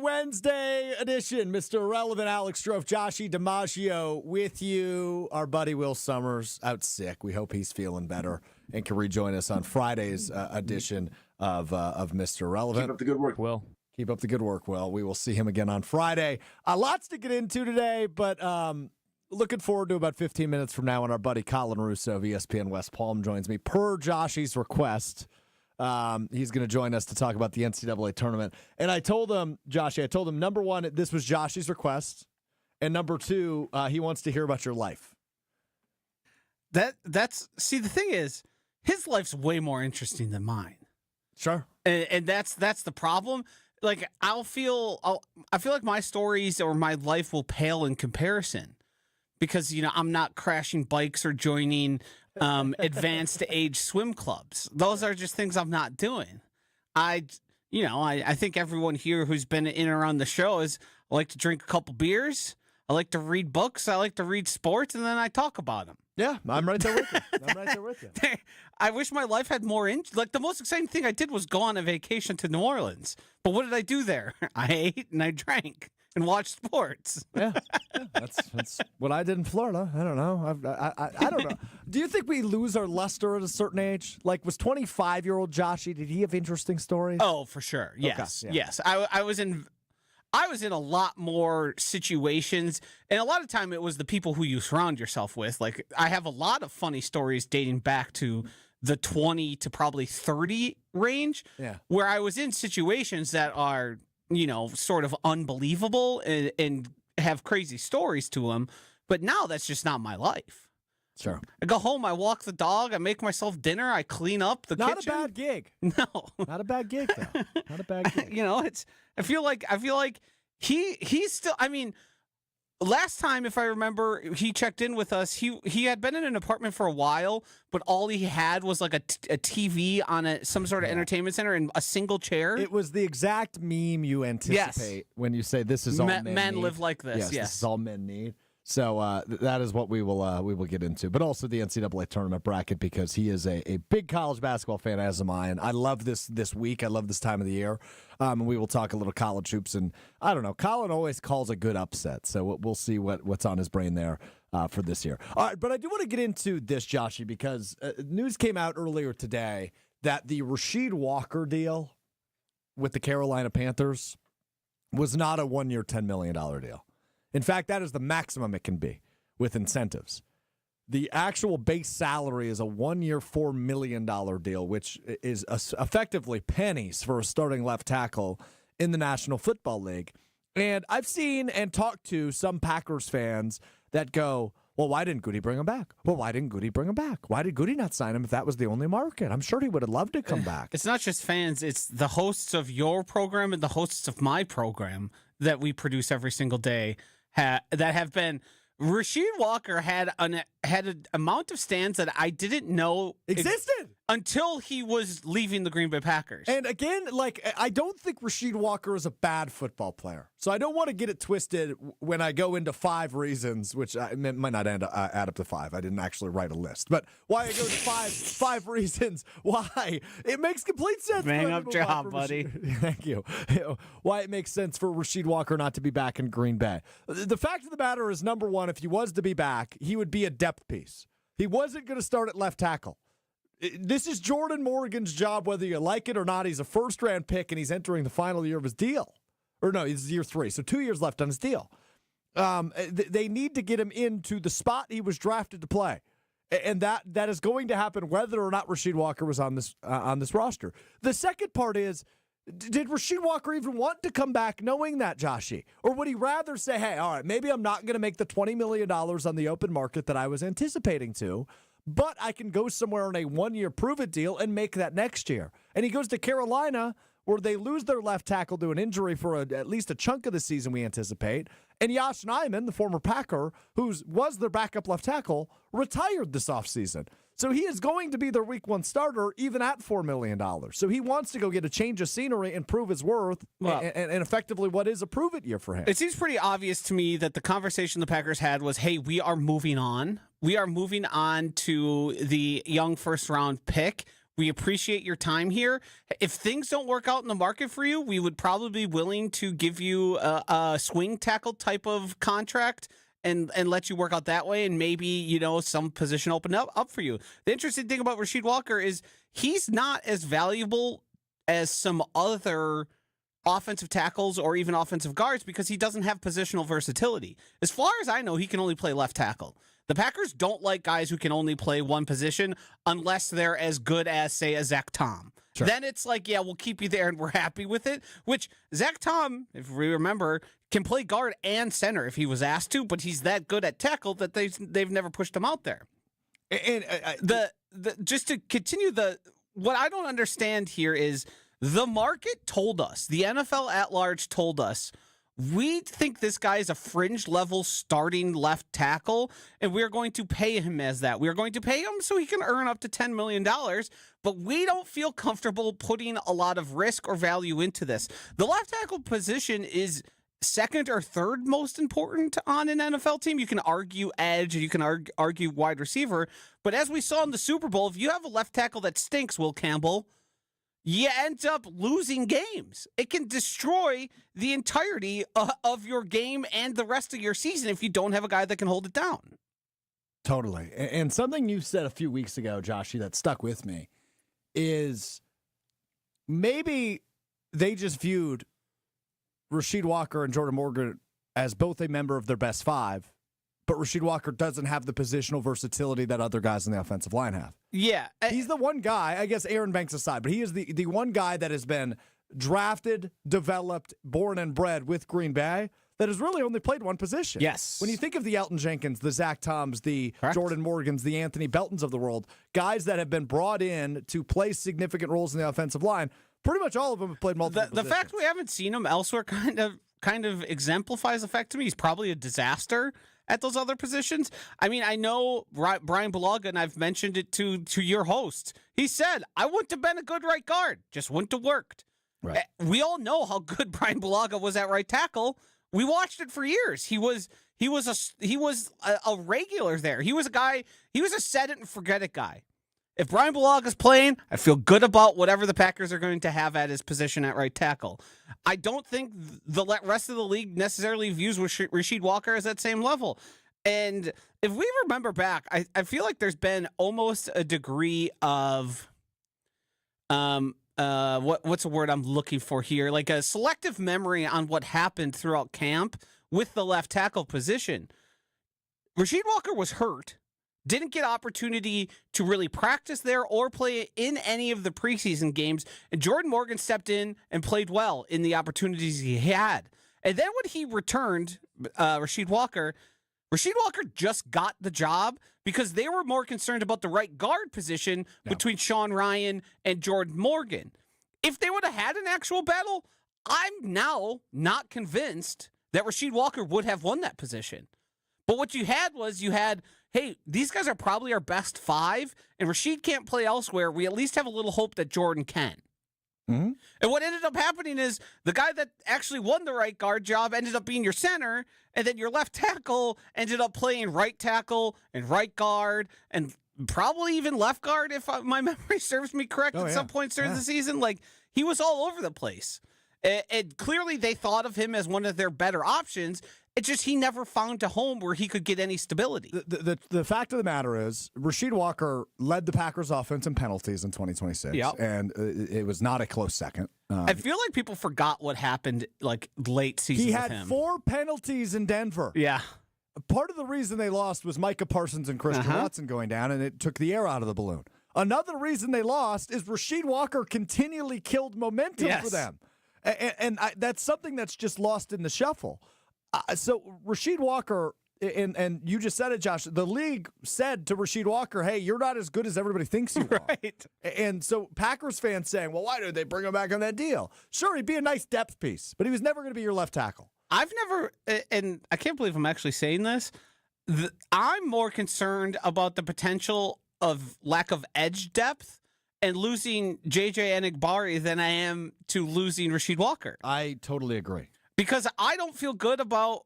Wednesday edition. Mr. Irrelevant, Alex Strouf, Joshy DiMaggio with you. Our buddy Will Summers out sick. We hope he's feeling better and can rejoin us on Friday's edition of Mr. Irrelevant. Keep up the good work, Will. Keep up the good work, Will. We will see him again on Friday. Lots to get into today, but looking forward to about 15 minutes from now when our buddy Colin Russo of ESPN West Palm joins me per Joshy's request. He's going to join us to talk about the NCAA tournament. And I told him, Joshy, number one, this was Joshy's request. And number two, he wants to hear about your life. See, the thing is, his life's way more interesting than mine. Sure. And that's the problem. Like, I feel like my stories or my life will pale in comparison because, I'm not crashing bikes or joining advanced age swim clubs. Those are just things I'm not doing. I think everyone here who's been in and around the show I like to drink a couple beers. I like to read books. I like to read sports, and then I talk about them. Yeah, I'm right there with you. I wish my life had more like the most exciting thing I did was go on a vacation to New Orleans. But what did I do there? I ate and I drank and watched sports. Yeah. That's what I did in Florida. I don't know. I don't know. Do you think we lose our luster at a certain age? Like, was 25-year-old Joshy, did he have interesting stories? Oh, for sure. Yes. Okay, yeah. Yes. I was in a lot more situations, and a lot of time it was the people who you surround yourself with. Like, I have a lot of funny stories dating back to the 20 to probably 30 range, where I was in situations that are, sort of unbelievable and have crazy stories to them. But now that's just not my life. Sure. I go home, I walk the dog, I make myself dinner, I clean up the kitchen. Not a bad gig. No. Not a bad gig, though. Not a bad gig. I feel like he's still, last time, if I remember, he checked in with us. He had been in an apartment for a while, but all he had was like a TV on some sort of entertainment center and a single chair. It was the exact meme you anticipate when you say this is all men need. Live like this. Yes, this is all men need. So that is what we will get into, but also the NCAA tournament bracket because he is a big college basketball fan, as am I, and I love this week. I love this time of the year, and we will talk a little college hoops. And I don't know, Colin always calls a good upset, so we'll see what's on his brain there for this year. All right, but I do want to get into this, Joshy, because news came out earlier today that the Rasheed Walker deal with the Carolina Panthers was not a 1-year, $10 million deal. In fact, that is the maximum it can be with incentives. The actual base salary is a 1-year, $4 million deal, which is effectively pennies for a starting left tackle in the National Football League. And I've seen and talked to some Packers fans that go, well, why didn't Goody bring him back? Well, why didn't Goody bring him back? Why did Goody not sign him if that was the only market? I'm sure he would have loved to come back. It's not just fans. It's the hosts of your program and the hosts of my program that we produce every single day that have been. Rasheed Walker had an amount of stands that I didn't know existed until he was leaving the Green Bay Packers. And again, I don't think Rasheed Walker is a bad football player. So I don't want to get it twisted when I go into 5 reasons, which might not add up to 5. I didn't actually write a list. But why I go to five reasons why it makes complete sense. Bang up job, buddy. Thank you. Why it makes sense for Rasheed Walker not to be back in Green Bay. The fact of the matter is, number one, if he was to be back, he would be a depth piece. He wasn't going to start at left tackle. This is Jordan Morgan's job, whether you like it or not. He's a first-round pick, and he's entering the final year of his deal. Or no, it's year 3, so 2 years left on his deal. They need to get him into the spot he was drafted to play. And that is going to happen whether or not Rasheed Walker was on this roster. The second part is, did Rasheed Walker even want to come back knowing that, Joshy? Or would he rather say, hey, all right, maybe I'm not going to make the $20 million on the open market that I was anticipating to, but I can go somewhere on a 1-year prove-it deal and make that next year. And he goes to Carolina, where they lose their left tackle to an injury for at least a chunk of the season, we anticipate. And Yosh Nijman, the former Packer, who was their backup left tackle, retired this offseason. So he is going to be their week 1 starter, even at $4 million. So he wants to go get a change of scenery and prove his worth, and effectively what is a prove-it year for him. It seems pretty obvious to me that the conversation the Packers had was, hey, we are moving on. We are moving on to the young first-round pick. We appreciate your time here. If things don't work out in the market for you, we would probably be willing to give you a swing tackle type of contract and let you work out that way, and maybe, some position open up for you. The interesting thing about Rasheed Walker is he's not as valuable as some other offensive tackles or even offensive guards because he doesn't have positional versatility. As far as I know, he can only play left tackle. The Packers don't like guys who can only play one position unless they're as good as, say, a Zach Tom. Sure. Then it's like, yeah, we'll keep you there and we're happy with it, which Zach Tom, if we remember, can play guard and center if he was asked to, but he's that good at tackle that they've never pushed him out there. And just to continue, what I don't understand here is the market told us, the NFL at large told us, we think this guy is a fringe level starting left tackle, and we're going to pay him as that. We're going to pay him so he can earn up to $10 million, but we don't feel comfortable putting a lot of risk or value into this. The left tackle position is second or third most important on an NFL team. You can argue edge, and you can argue wide receiver, but as we saw in the Super Bowl, if you have a left tackle that stinks, Will Campbell, you end up losing games. It can destroy the entirety of your game and the rest of your season if you don't have a guy that can hold it down. Totally. And something you said a few weeks ago, Joshy, that stuck with me is maybe they just viewed Rasheed Walker and Jordan Morgan as both a member of their best five, but Rasheed Walker doesn't have the positional versatility that other guys in the offensive line have. Yeah. He's the one guy, I guess Aaron Banks aside, but he is the one guy that has been drafted, developed, born and bred with Green Bay that has really only played one position. Yes. When you think of the Elton Jenkins, the Zach Toms, the Jordan Morgans, the Anthony Beltons of the world, guys that have been brought in to play significant roles in the offensive line, pretty much all of them have played multiple positions. The fact we haven't seen him elsewhere kind of exemplifies the fact to me he's probably a disaster at those other positions. I mean, I know Brian Bulaga, and I've mentioned it to your host. He said, I wouldn't have been a good right guard, just wouldn't have worked. Right. We all know how good Brian Bulaga was at right tackle. We watched it for years. He was a regular there. He was a set it and forget it guy. If Brian Bulaga's playing, I feel good about whatever the Packers are going to have at his position at right tackle. I don't think the rest of the league necessarily views Rasheed Walker as that same level. And if we remember back, I feel like there's been almost a degree of what's the word I'm looking for here? Like a selective memory on what happened throughout camp with the left tackle position. Rasheed Walker was hurt. Didn't get opportunity to really practice there or play in any of the preseason games. And Jordan Morgan stepped in and played well in the opportunities he had. And then when he returned, Rasheed Walker just got the job because they were more concerned about the right guard position between Sean Ryan and Jordan Morgan. If they would have had an actual battle, I'm now not convinced that Rasheed Walker would have won that position. But what you had, hey, these guys are probably our best five, and Rasheed can't play elsewhere. We at least have a little hope that Jordan can. Mm-hmm. And what ended up happening is the guy that actually won the right guard job ended up being your center, and then your left tackle ended up playing right tackle and right guard and probably even left guard, if my memory serves me correct, at some points during the season. Like, he was all over the place. And clearly they thought of him as one of their better options. It's just he never found a home where he could get any stability. The fact of the matter is, Rasheed Walker led the Packers' offense in penalties in 2026, and it was not a close second. I feel like people forgot what happened like late season. He had with him. 4 penalties in Denver. Yeah. Part of the reason they lost was Micah Parsons and Christian Watson going down, and it took the air out of the balloon. Another reason they lost is Rasheed Walker continually killed momentum for them. And that's something that's just lost in the shuffle. So Rasheed Walker, and you just said it, Josh, the league said to Rasheed Walker, hey, you're not as good as everybody thinks you are. Right. And so Packers fans saying, well, why did they bring him back on that deal? Sure, he'd be a nice depth piece, but he was never going to be your left tackle. I've never, and I can't believe I'm actually saying this, I'm more concerned about the potential of lack of edge depth and losing J.J. Enagbari than I am to losing Rasheed Walker. I totally agree. Because I don't feel good about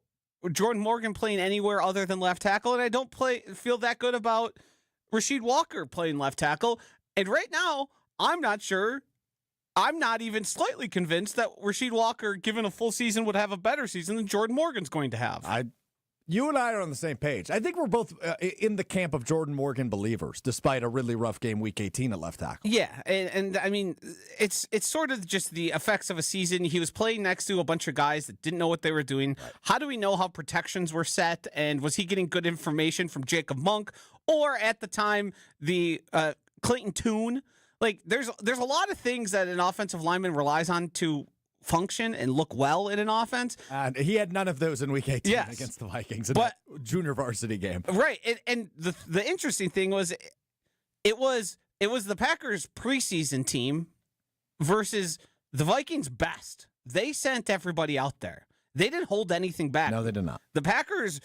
Jordan Morgan playing anywhere other than left tackle, and I don't feel that good about Rasheed Walker playing left tackle. And right now, I'm not sure. I'm not even slightly convinced that Rasheed Walker, given a full season, would have a better season than Jordan Morgan's going to have. You and I are on the same page. I think we're both in the camp of Jordan Morgan believers, despite a really rough game week 18 at left tackle. Yeah, and I mean, it's sort of just the effects of a season. He was playing next to a bunch of guys that didn't know what they were doing. Right. How do we know how protections were set? And was he getting good information from Jacob Monk? Or at the time, the Clayton Tune? Like, there's a lot of things that an offensive lineman relies on to function and look well in an offense. He had none of those in week 18 against the Vikings in that junior varsity game. Right. And the interesting thing was it was the Packers preseason team versus the Vikings best. They sent everybody out there. They didn't hold anything back. No, they did not. The Packers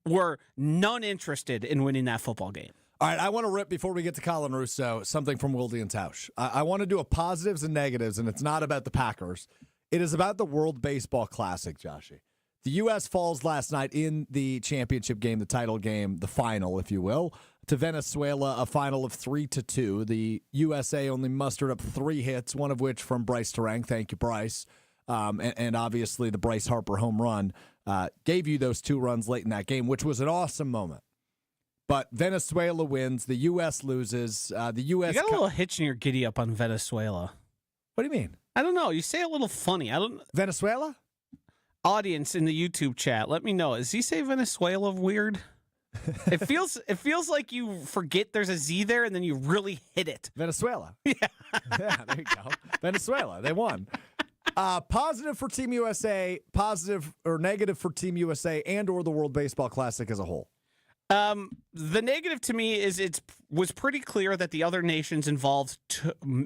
were none interested in winning that football game. All right, I want to rip, before we get to Colin Russo, something from Wilde and Tausch. I want to do a positives and negatives, and it's not about the Packers. It is about the World Baseball Classic, Joshy. The U.S. falls last night in the championship game, the title game, the final, if you will, to Venezuela, a final of 3-2. The USA only mustered up 3 hits, one of which from Bryce Terang. Thank you, Bryce. And obviously the Bryce Harper home run gave you those 2 runs late in that game, which was an awesome moment. But Venezuela wins. The U.S. loses. The U.S. You got a little hitch in your giddy up on Venezuela. What do you mean? I don't know. You say a little funny. I don't. Venezuela? Audience in the YouTube chat, let me know. Does he say Venezuela weird? It feels like you forget there's a Z there and then you really hit it. Venezuela. Yeah. Yeah, there you go. Venezuela. They won. Positive for Team USA, positive or negative for Team USA and or the World Baseball Classic as a whole. The negative to me is it was pretty clear that the other nations involved,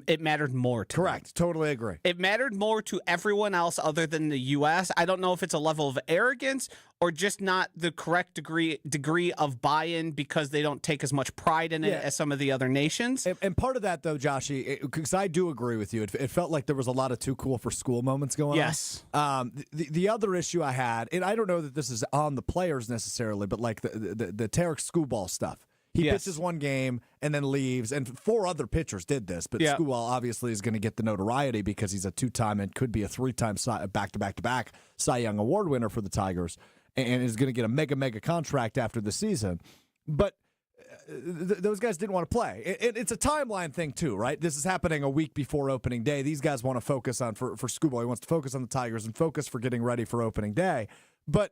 it mattered more to Correct. them. Totally agree. It mattered more to everyone else other than the U.S. I don't know if it's a level of arrogance or just not the correct degree of buy-in because they don't take as much pride in it as some of the other nations. And part of that, though, Joshy, because I do agree with you, it felt like there was a lot of too cool for school moments going on. Yes. The other issue I had, and I don't know that this is on the players necessarily, but like the Tarek Skubal stuff. He pitches one game and then leaves, and 4 other pitchers did this, but Skubal obviously is going to get the notoriety because he's a 2-time and could be a 3-time back-to-back Cy Young Award winner for the Tigers, and is going to get a mega contract after the season. But those guys didn't want to play. It's a timeline thing too, right? This is happening a week before opening day. These guys want to focus on, for Skubal, he wants to focus on the Tigers and focus for getting ready for opening day. But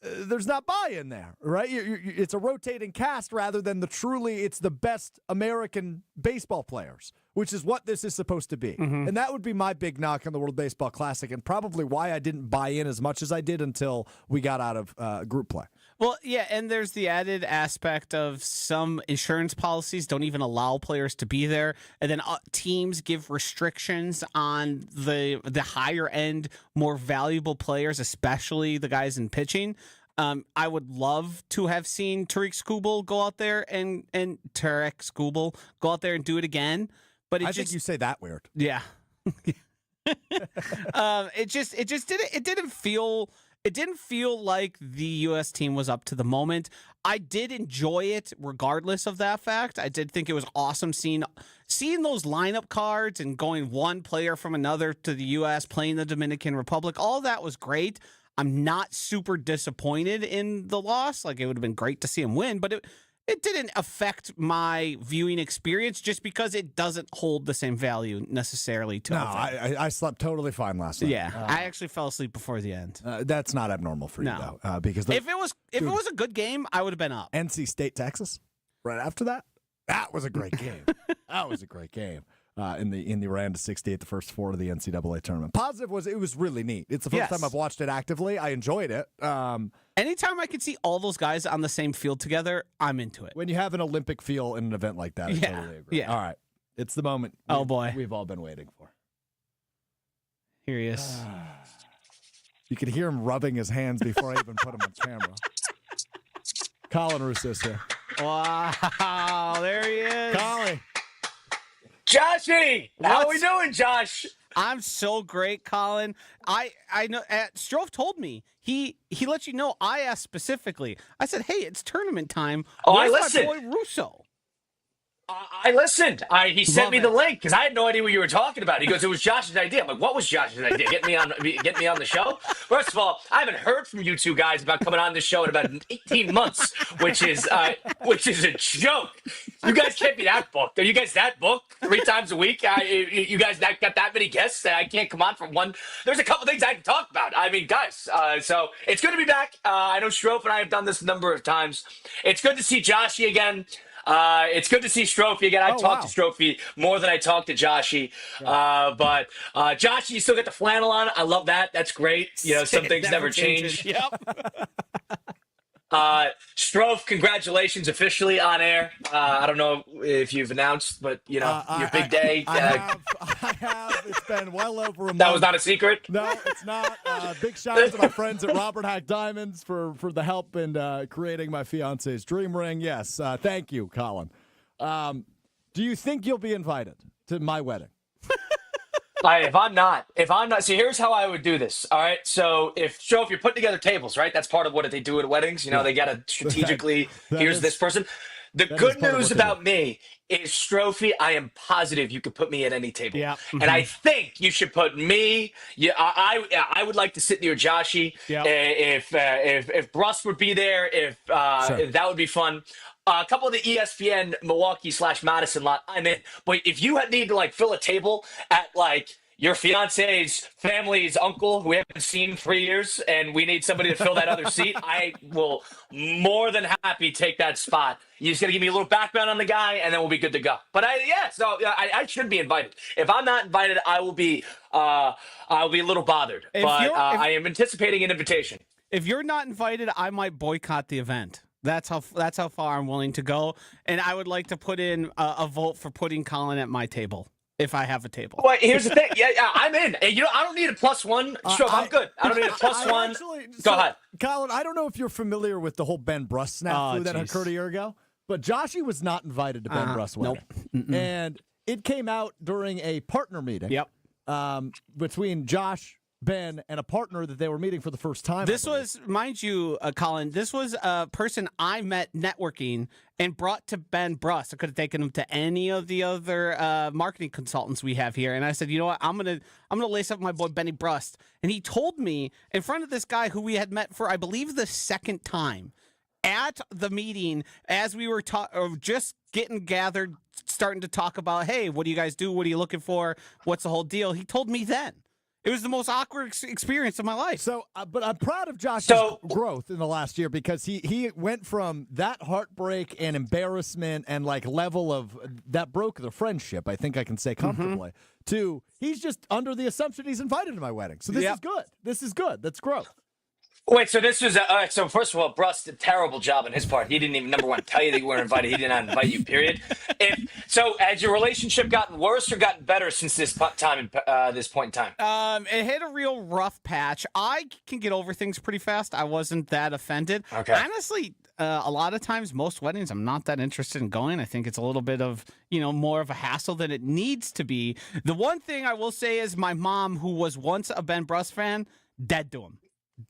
there's not buy-in there, right? It's a rotating cast rather than it's the best American baseball players, which is what this is supposed to be. Mm-hmm. And that would be my big knock on the World Baseball Classic and probably why I didn't buy in as much as I did until we got out of group play. Well, yeah, and there's the added aspect of some insurance policies don't even allow players to be there, and then teams give restrictions on the higher end, more valuable players, especially the guys in pitching. I would love to have seen Tarek Skubal go out there and do it again, but I think you say that weird. Yeah. It didn't feel like the U.S. team was up to the moment. I did enjoy it regardless of that fact. I did think it was awesome seeing those lineup cards and going one player from another to the U.S. playing the Dominican Republic. All that was great. I'm not super disappointed in the loss. Like, it would have been great to see him win, but it didn't affect my viewing experience just because it doesn't hold the same value necessarily to I slept totally fine last night. Yeah, I actually fell asleep before the end. That's not abnormal for you, though. Because if it was a good game, I would have been up. NC State, Texas, right after that. That was a great game. That was a great game. In the round of 68, the first 4 of the NCAA tournament. Positive was it was really neat. It's the first time I've watched it actively. I enjoyed it. Anytime I can see all those guys on the same field together, I'm into it. When you have an Olympic feel in an event like that, I totally agree. Yeah. All right. It's the moment we've all been waiting for. Here he is. You could hear him rubbing his hands before I even put him on camera. Colin Russo's here. Wow. There he is. Colin. Joshy, how are we doing, Josh? I'm so great, Colin. I know. Strouf told me he let you know. I asked specifically. I said, "Hey, it's tournament time. Oh, Where's I listened. my boy Russo?" I listened. He sent Love me the it. link because I had no idea what you were talking about. He goes, "It was Josh's idea." I'm like, "What was Josh's idea? Get me on the show." First of all, I haven't heard from you two guys about coming on the show in about 18 months, which is a joke. You guys can't be that booked. Are you guys that booked 3 times a week? You guys got that many guests that I can't come on from one. There's a couple things I can talk about. I mean, guys. So it's good to be back. I know Strouf and I have done this a number of times. It's good to see Joshy again. It's good to see Stroufy again. I talked to Stroufy more than I talked to Joshy. But Joshy, you still get the flannel on. I love that. That's great. You know, some things never change. Yep. Strouf, congratulations officially on air. I don't know if you've announced, but you know, your big day. I have. It's been well over a month. That was not a secret? No, it's not. Big shout out to my friends at Robert Hack Diamonds for the help in creating my fiance's dream ring. Yes, thank you, Colin. Do you think you'll be invited to my wedding? If I'm not, see, here's how I would do this. All right. So if you're putting together tables, right? That's part of what they do at weddings. You know, they got to strategically, here's this person. The good news about me is, Stroufy, I am positive you could put me at any table. Yeah. And I think you should put me. Yeah, I would like to sit near Joshy. Yeah. If Bruss would be there, if that would be fun. A couple of the ESPN Milwaukee/Madison lot, I'm in. But if you need to like fill a table at like your fiance's family's uncle who we haven't seen in 3 years, and we need somebody to fill that other seat, I will more than happy take that spot. You just got to give me a little background on the guy, and then we'll be good to go. But I should be invited. If I'm not invited, I'll be a little bothered. I am anticipating an invitation. If you're not invited, I might boycott the event. That's how far I'm willing to go, and I would like to put in a vote for putting Colin at my table if I have a table. Well, here's the thing. Yeah, I'm in. And, you know, I don't need a +1. Sure, I'm good. I don't need a +1. Go ahead, Colin. I don't know if you're familiar with the whole Ben Bruss snafu that occurred a year ago, but Joshy was not invited to Ben Bruss wedding, and it came out during a partner meeting. Yep. Between Josh, Ben, and a partner that they were meeting for the first time. This was, mind you, Colin, this was a person I met networking and brought to Ben Bruss. I could have taken him to any of the other marketing consultants we have here. And I said, you know what, I'm gonna lace up my boy Benny Bruss. And he told me in front of this guy who we had met for, I believe, the second time at the meeting, as we were just getting gathered, starting to talk about, hey, what do you guys do? What are you looking for? What's the whole deal? He told me then. It was the most awkward experience of my life. So, but I'm proud of Josh's growth in the last year, because he went from that heartbreak and embarrassment and like level of that broke the friendship, I think I can say comfortably, to he's just under the assumption he's invited to my wedding. So this is good. This is good. That's growth. Wait, so this was so first of all, Bruss did a terrible job on his part. He didn't even, number one, tell you that you weren't invited. He did not invite you, period. So has your relationship gotten worse or gotten better since this point in time? It hit a real rough patch. I can get over things pretty fast. I wasn't that offended. Okay. Honestly, a lot of times, most weddings, I'm not that interested in going. I think it's a little bit of, more of a hassle than it needs to be. The one thing I will say is my mom, who was once a Ben Bruss fan, dead to him.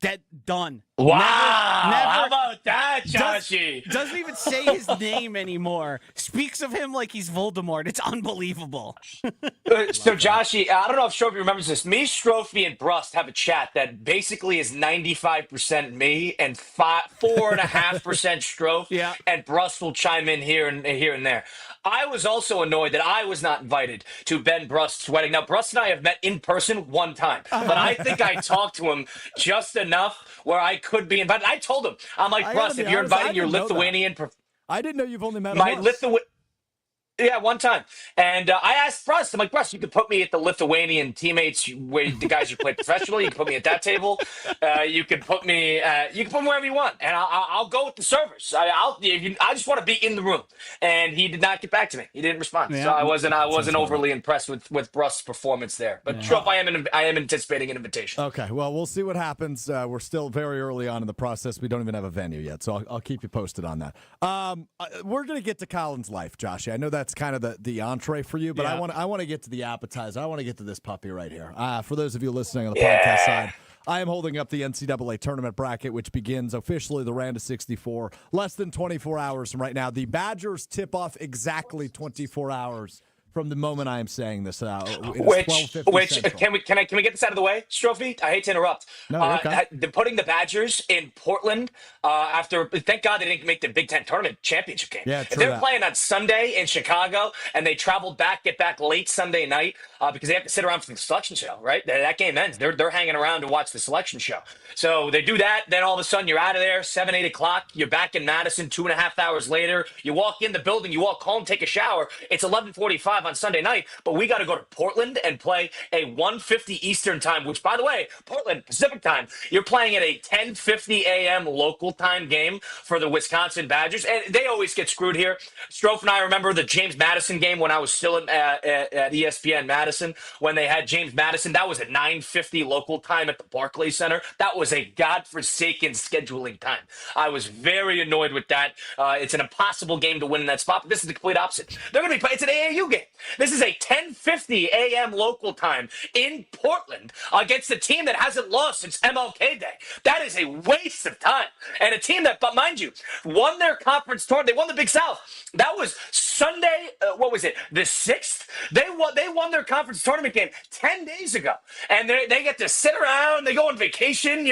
Dead, done. Wow. Never, how about that, Joshy? Doesn't even say his name anymore. Speaks of him like he's Voldemort. It's unbelievable. So, Joshy, I don't know if Stroufy remembers this. Me, Stroufy, and Bruss have a chat that basically is 95% me and 4.5% Strouf. Yeah. And Bruss will chime in here and there. I was also annoyed that I was not invited to Ben Bruss's wedding. Now, Bruss and I have met in person one time, but I think I talked to him just enough where I could be invited. I told him, I'm like, Bruss, if you're inviting your Lithuanian... I didn't know you've only met him once. Yeah, one time. And I asked Bruss, I'm like, Bruss, you could put me at the Lithuanian teammates, where the guys who play professionally. You can put me at that table. You can put me wherever you want, and I'll go with the servers. I just want to be in the room. And he did not get back to me. He didn't respond. Yeah. So I wasn't overly impressed with Bruss' performance there. But Trump, I am anticipating an invitation. Okay, well, we'll see what happens. We're still very early on in the process. We don't even have a venue yet, so I'll keep you posted on that. We're gonna get to Colin's life, Josh. I know that's kind of the entree for you, but I want to get to the appetizer. I want to get to this puppy right here. For those of you listening on the podcast side, I am holding up the NCAA tournament bracket, which begins officially the round of 64, less than 24 hours from right now. The Badgers tip off exactly 24 hours from the moment I am saying this. Which can we get this out of the way, Strophy? I hate to interrupt. No, okay. Putting the Badgers in Portland after, thank God they didn't make the Big Ten tournament championship game. Yeah, if true they're that. playing on Sunday in Chicago and they get back late Sunday night because they have to sit around for the selection show, right? That game ends. They're hanging around to watch the selection show. So they do that. Then all of a sudden you're out of there, 7, 8 o'clock. You're back in Madison 2.5 hours later. You walk in the building, you walk home, take a shower. It's 11:45 on Sunday night, but we got to go to Portland and play a 1:50 Eastern time, which, by the way, Portland Pacific time, you're playing at a 10:50 a.m. local time game for the Wisconsin Badgers, and they always get screwed here. Strouf and I remember the James Madison game when I was still at ESPN Madison, when they had James Madison. That was at 9:50 local time at the Barclays Center. That was a godforsaken scheduling time. I was very annoyed with that. It's an impossible game to win in that spot, but this is the complete opposite. They're going to be playing. It's an AAU game. This is a 10:50 a.m. local time in Portland against a team that hasn't lost since MLK Day. That is a waste of time. And a team that, but mind you, won their conference tournament. They won the Big South. That was Sunday, what was it, the 6th? They won their conference tournament game 10 days ago. And they get to sit around. They go on vacation,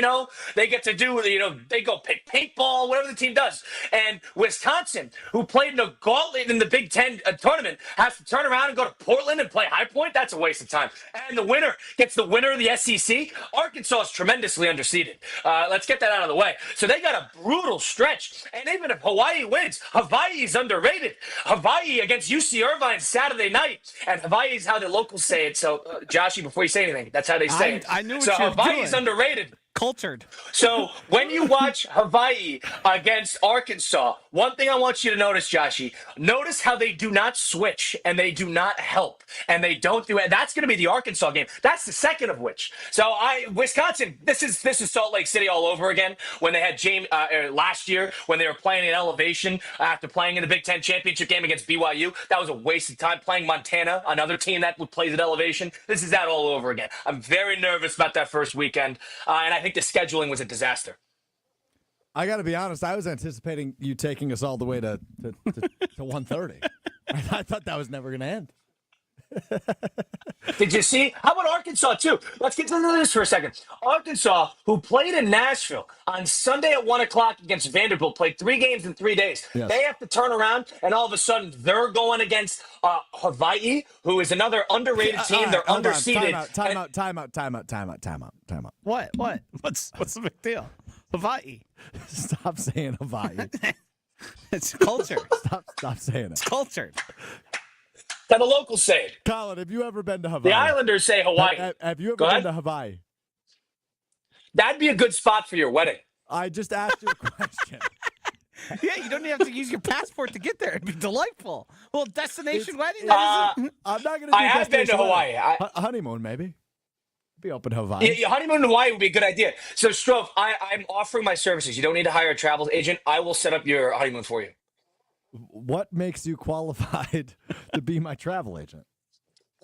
They get to do, they go pick paintball, whatever the team does. And Wisconsin, who played in a gauntlet in the Big Ten tournament, has to turn around and go to Portland and play High Point. That's a waste of time. And the winner gets the winner of the SEC. Arkansas is tremendously underseeded. Let's get that out of the way. So they got a brutal stretch. And even if Hawaii wins, Hawaii is underrated. Hawaii against UC Irvine Saturday night. And Hawaii is how the locals say it. So, Joshy, before you say anything, that's how they say it. I knew what so you were Hawaii is doing. underrated. Cultured. So when you watch Hawaii against Arkansas, one thing I want you to notice, Joshy, notice how they do not switch and they do not help and they don't do it. That's going to be the Arkansas game. That's the second of which. So Wisconsin, this is Salt Lake City all over again. When they had James last year, when they were playing in elevation after playing in the Big Ten championship game against BYU, that was a waste of time. Playing Montana, another team that plays at elevation. This is that all over again. I'm very nervous about that first weekend, and I think the scheduling was a disaster. I got to be honest. I was anticipating you taking us all the way to 1:30. I thought that was never going to end. Did you see? How about Arkansas, too? Let's get into this for a second. Arkansas, who played in Nashville on Sunday at 1 o'clock against Vanderbilt, played 3 games in 3 days. Yes. They have to turn around, and all of a sudden, they're going against Hawaii, who is another underrated team. They're underseeded. Time out. What? What's the big deal? Hawaii. Stop saying Hawaii. It's culture. Stop saying it. It's cultured. That the locals say it. Colin, have you ever been to Hawaii? The Islanders say Hawaii. Have you ever Go been ahead. to Hawaii? That'd be a good spot for your wedding. I just asked you a question. Yeah, you don't even have to use your passport to get there. It'd be delightful. Well, destination wedding. I'm not going to do I have been to destination Hawaii. wedding. Honeymoon, maybe. Be open to Hawaii. Yeah, honeymoon in Hawaii would be a good idea. So, Strouf, I'm offering my services. You don't need to hire a travel agent. I will set up your honeymoon for you. What makes you qualified to be my travel agent?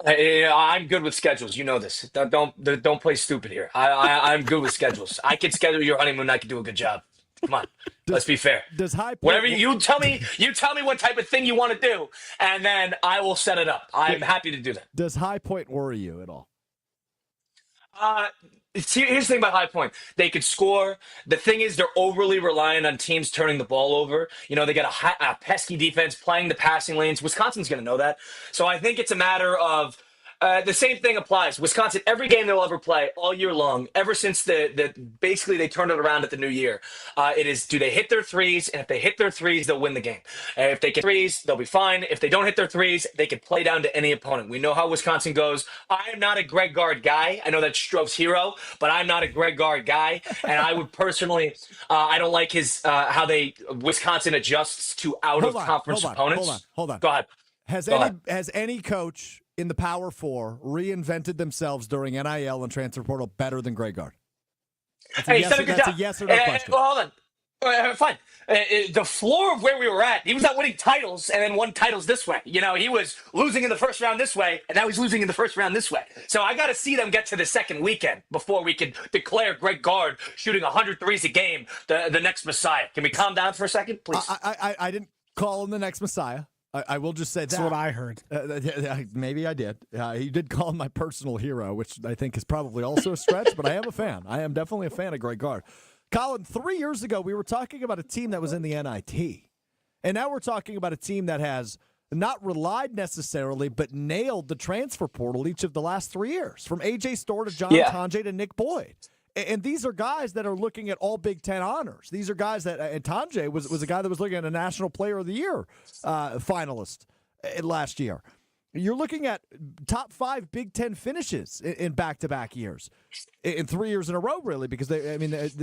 I'm good with schedules. You know this. Don't play stupid here. I'm good with schedules. I can schedule your honeymoon. I can do a good job. Come on, let's be fair. Does High Point? Whatever you tell me what type of thing you want to do, and then I will set it up. I'm happy to do that. Does High Point worry you at all? Here's the thing about High Point. They could score. The thing is, they're overly reliant on teams turning the ball over. They got a pesky defense playing the passing lanes. Wisconsin's going to know that. So I think it's a matter of the same thing applies. Wisconsin, every game they'll ever play all year long, ever since basically they turned it around at the new year, it is, do they hit their threes? And if they hit their threes, they'll win the game. If they get threes, they'll be fine. If they don't hit their threes, they can play down to any opponent. We know how Wisconsin goes. I am not a Greg Gard guy. I know that's Strouf's hero, but I'm not a Greg Gard guy. And I would personally, I don't like how Wisconsin adjusts to out-of-conference opponents. Hold on. Go ahead. Has any coach in the Power Four reinvented themselves during NIL and transfer portal better than Greg Gard? Hey, he's done a good job. That's a yes or no question. Hold on. Fine. The floor of where we were at, he was not winning titles and then won titles this way. He was losing in the first round this way, and now he's losing in the first round this way. So I got to see them get to the second weekend before we can declare Greg Gard shooting 100 threes a game the next Messiah. Can we calm down for a second, please? I didn't call him the next Messiah. I will just say that. That's what I heard. Maybe I did. He did call him my personal hero, which I think is probably also a stretch, but I am a fan. I am definitely a fan of Greg Gard. Colin, 3 years ago, we were talking about a team that was in the NIT. And now we're talking about a team that has not relied necessarily, but nailed the transfer portal each of the last 3 years, from A.J. Storr to John Tonje to Nick Boyd. And these are guys that are looking at all Big Ten honors. These are guys that, and Tonje was a guy that was looking at a National Player of the Year finalist last year. You're looking at top 5 Big Ten finishes in back-to-back years, in 3 years in a row, really, because they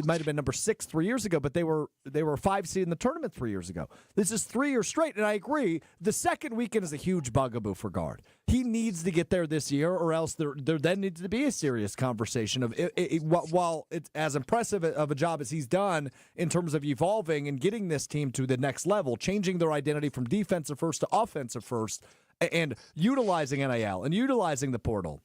might have been number 6 3 years ago, but they were a 5 seed in the tournament 3 years ago. This is 3 years straight, and I agree. The second weekend is a huge bugaboo for Gard. He needs to get there this year, or else there then needs to be a serious conversation of while it's as impressive of a job as he's done in terms of evolving and getting this team to the next level, changing their identity from defensive first to offensive first, and utilizing NIL and utilizing the portal,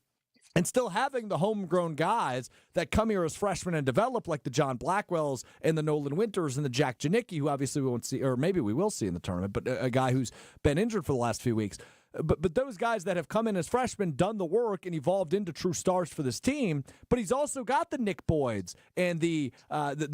and still having the homegrown guys that come here as freshmen and develop, like the John Blackwells and the Nolan Winters and the Jack Janicki, who obviously we won't see, or maybe we will see in the tournament, but a guy who's been injured for the last few weeks. But those guys that have come in as freshmen, done the work, and evolved into true stars for this team. But he's also got the Nick Boyds and the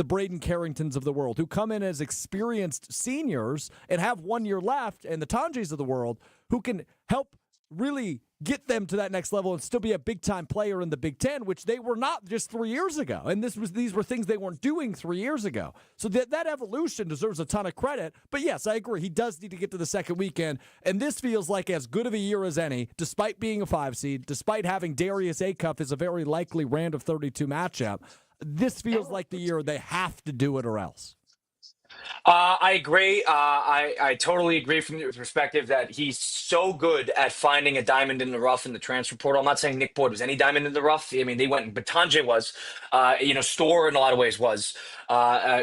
Braden Carringtons of the world, who come in as experienced seniors and have 1 year left, and the Tonjes of the world, who can help really get them to that next level and still be a big-time player in the Big Ten, which they were not just 3 years ago. And these were things they weren't doing 3 years ago. So that evolution deserves a ton of credit. But, yes, I agree. He does need to get to the second weekend. And this feels like as good of a year as any, despite being a 5 seed, despite having Darius Acuff as a very likely round of 32 matchup. This feels like the year they have to do it or else. I agree. I totally agree from the perspective that he's so good at finding a diamond in the rough in the transfer portal. I'm not saying Nick Boyd was any diamond in the rough. I mean, they went, but Tonje was. Storr in a lot of ways was.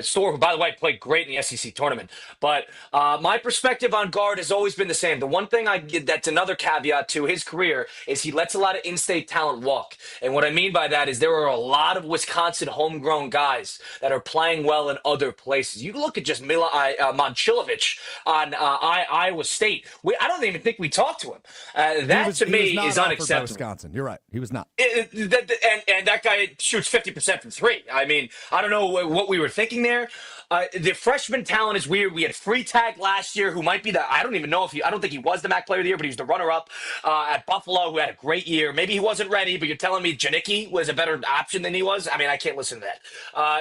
Storr, who, by the way, played great in the SEC tournament. But my perspective on Gard has always been the same. The one thing that's another caveat to his career is he lets a lot of in-state talent walk. And what I mean by that is there are a lot of Wisconsin homegrown guys that are playing well in other places. You look at just Momcilovic on Iowa State. I don't even think we talked to him. That to me is unacceptable. Wisconsin, you're right. He was not. And that guy shoots 50% from three. I mean, I don't know what we were thinking there. The freshman talent is weird. We had Freitag last year, who might be I don't even know I don't think he was the MAC player of the year, but he was the runner-up at Buffalo, who had a great year. Maybe he wasn't ready, but you're telling me Janicki was a better option than he was? I mean, I can't listen to that.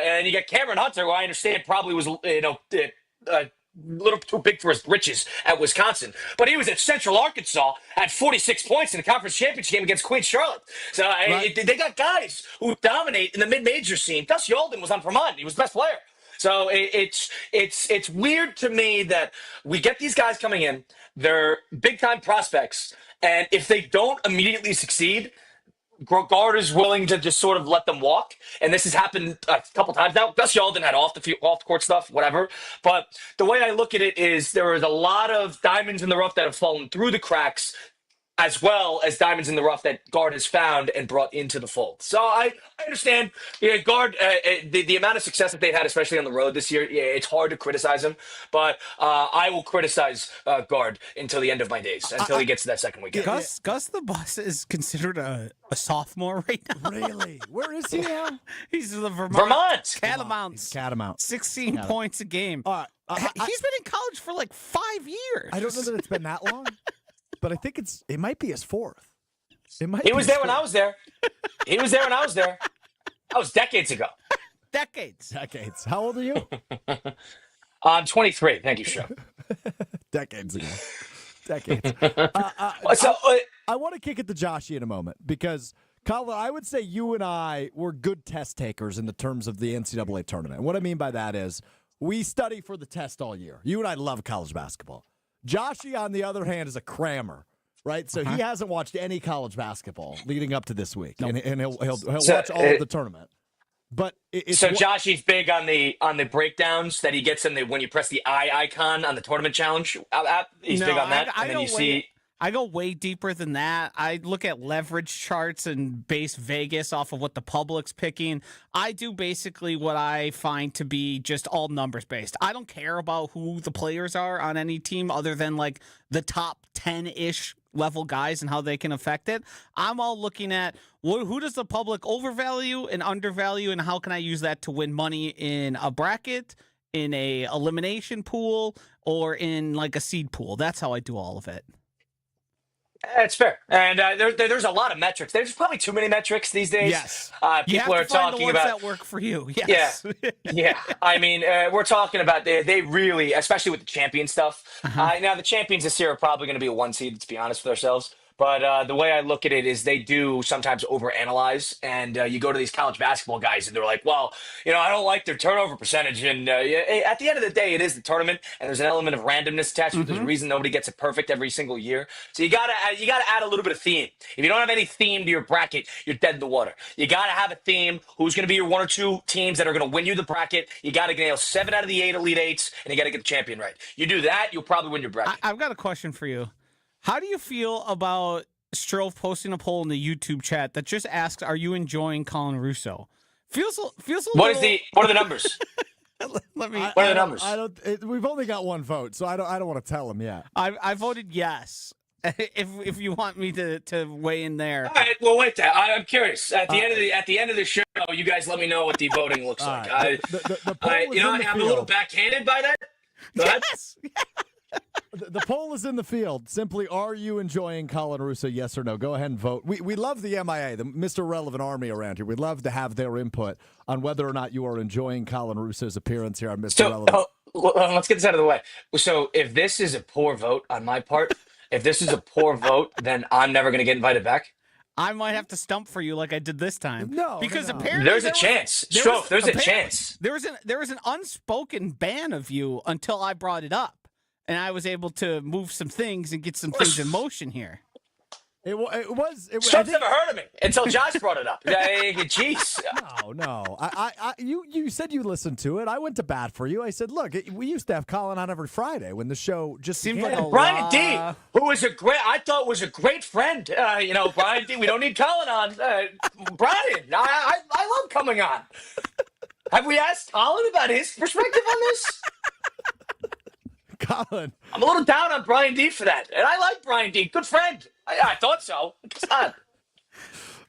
And you got Cameron Hunter, who I understand probably was, a little too big for his britches at Wisconsin, but he was at Central Arkansas at 46 points in the conference championship game against Queen Charlotte. So right. They got guys who dominate in the mid-major scene. Gus Yalden was on Vermont; he was best player. So it's weird to me that we get these guys coming in; they're big-time prospects, and if they don't immediately succeed, Gard is willing to just sort of let them walk, and this has happened a couple times now. Gus Yalden had off the court stuff, whatever. But the way I look at it is there is a lot of diamonds in the rough that have fallen through the cracks, as well as diamonds in the rough that Gard has found and brought into the fold. So I understand. Yeah, Gard, the amount of success that they've had, especially on the road this year, it's hard to criticize him. But I will criticize Gard until the end of my days, until he gets to that second weekend. Gus the Bus is considered a sophomore right now. Really? Where is he now? He's the Vermont Catamounts. Catamounts. 16 points a game. He's been in college for like 5 years. I don't know that it's been that long. But I think it might be his fourth. He was there when I was there. He was there when I was there. That was decades ago. Decades. How old are you? I'm 23. Thank you, Sho. Decades ago. I want to kick it to Joshy in a moment because, Colin, I would say you and I were good test takers in the terms of the NCAA tournament. And what I mean by that is we study for the test all year. You and I love college basketball. Joshy, on the other hand, is a crammer, right? So he hasn't watched any college basketball leading up to this week, and he'll watch all of the tournament. But it's So Joshy's big on the breakdowns that he gets when you press the eye icon on the tournament challenge app. He's big on that. And then you see. I go way deeper than that. I look at leverage charts and base Vegas off of what the public's picking. I do basically what I find to be just all numbers based. I don't care about who the players are on any team other than like the top 10-ish level guys and how they can affect it. I'm all looking at who does the public overvalue and undervalue, and how can I use that to win money in a bracket, in a elimination pool, or in like a seed pool. That's how I do all of it. That's fair, and there's a lot of metrics. There's probably too many metrics these days. Yes, people are talking the ones about that work for you. Yes. Yeah. I mean, we're talking about they really, especially with the champion stuff. Now the champions this year are probably going to be a 1 seed. Let's be honest with ourselves. But the way I look at it is they do sometimes overanalyze, and you go to these college basketball guys, and they're like, well, I don't like their turnover percentage. And at the end of the day, it is the tournament, and there's an element of randomness attached to it. There's a reason nobody gets it perfect every single year. So you gotta add a little bit of theme. If you don't have any theme to your bracket, you're dead in the water. You gotta have a theme. Who's gonna be your 1 or 2 teams that are gonna win you the bracket? You gotta nail 7 out of the 8 Elite Eights, and you gotta get the champion right. You do that, you'll probably win your bracket. I've got a question for you. How do you feel about Strouf posting a poll in the YouTube chat that just asks, "Are you enjoying Colin Russo?" Feels a little. What are the numbers? Let me. What are the numbers? We've only got 1 vote, so I don't want to tell him yet. I voted yes. If you want me to weigh in there. All right. Well, wait. I'm curious. At the end of the show, you guys let me know what the voting looks like. Right. The poll is in the I'm a field. little backhanded by that. Yes. The poll is in the field. Simply, are you enjoying Colin Russo? Yes or no? Go ahead and vote. We love the MIA, the Mr. Relevant Army around here. We'd love to have their input on whether or not you are enjoying Colin Russo's appearance here on Mr. Relevant. Let's get this out of the way. So if this is a poor vote on my part, then I'm never going to get invited back. I might have to stump for you like I did this time. No, because no. apparently there's a chance. Strouf, there's a chance. There was an unspoken ban of you until I brought it up. And I was able to move some things and get some things in motion here. It was. Strouf's never heard of me until Josh brought it up. Jeez. No. You said you listened to it. I went to bat for you. I said, look, we used to have Colin on every Friday when the show just seemed began. like Brian D, who was I thought was a great friend. Brian D. We don't need Colin on. Brian, I love coming on. Have we asked Colin about his perspective on this? Colin. I'm a little down on Brian D for that. And I like Brian D. Good friend. I thought so. All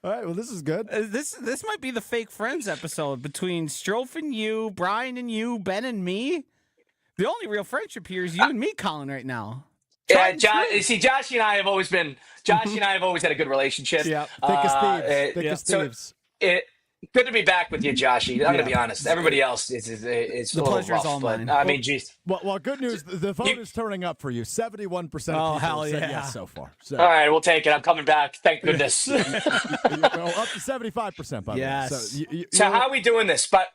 right, well, this is good. This might be the fake friends episode between Strouf and you, Brian and you, Ben and me. The only real friendship here is you and me, Colin, right now. Yeah, Josh and I have always had a good relationship. Yeah, thick as thieves. Good to be back with you, Joshy. I'm going to be honest. Everybody else, it's the pleasure is all mine. I mean, geez. Well, good news. The vote is turning up for you. 71% of people said yes so far. So. All right, we'll take it. I'm coming back. Thank goodness. Up to 75%, by the way. So how are we doing this? But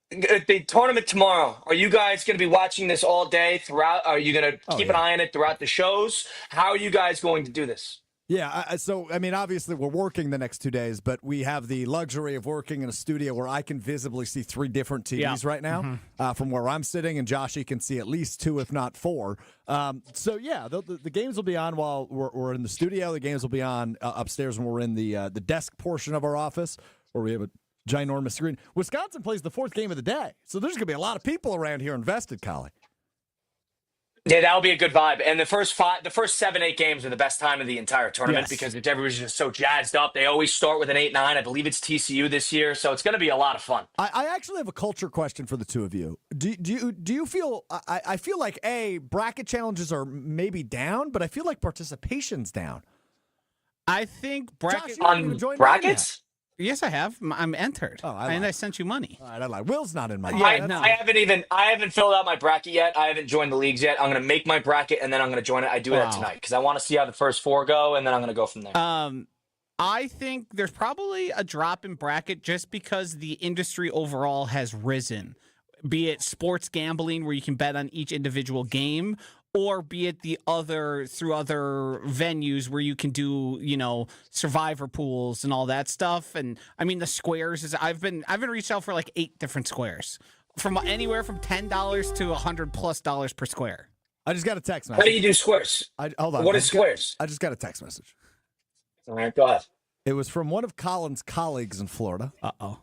the tournament tomorrow, are you guys going to be watching this all day throughout? Are you going to keep an eye on it throughout the shows? How are you guys going to do this? Yeah, obviously we're working the next 2 days, but we have the luxury of working in a studio where I can visibly see 3 different TVs right now from where I'm sitting, and Joshy can see at least 2, if not 4. The games will be on while we're in the studio. The games will be on upstairs when we're in the desk portion of our office, where we have a ginormous screen. Wisconsin plays the 4th game of the day, so there's going to be a lot of people around here invested, Colin. Yeah, that'll be a good vibe. And the first 7-8 games are the best time of the entire tournament because everybody's just so jazzed up. They always start with an 8-9. I believe it's TCU this year, so it's going to be a lot of fun. I actually have a culture question for the two of you. Do you feel? I feel like bracket challenges are maybe down, but I feel like participation's down. I think bracket Josh, on brackets. Yes, I have. I'm entered. Oh, I sent you money. All right, I lied. Will's not in my. I haven't filled out my bracket yet. I haven't joined the leagues yet. I'm going to make my bracket and then I'm going to join it. I do that tonight because I want to see how the first 4 go, and then I'm going to go from there. I think there's probably a drop in bracket just because the industry overall has risen. Be it sports gambling where you can bet on each individual game, or be it through other venues where you can do, survivor pools and all that stuff. And I mean, the squares is I've been reached out for like 8 different squares, from anywhere from $10 to $100+ per square. I just got a text message. How do you do squares? Hold on. What is squares? I just got a text message. All right, go ahead. It was from one of Colin's colleagues in Florida. Uh-oh.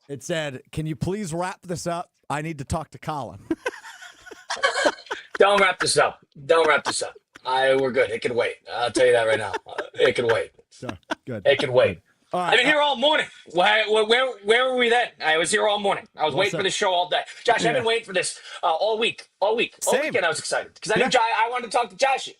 It said, "Can you please wrap this up? I need to talk to Colin." Don't wrap this up. We're good. It can wait. I'll tell you that right now. It can wait. So, good. It can wait. All right, I've been here all morning. Where were we then? I was here all morning. I was waiting for this show all day. Josh, I've been waiting for this all week. All weekend I was excited because I knew I wanted to talk to Joshy.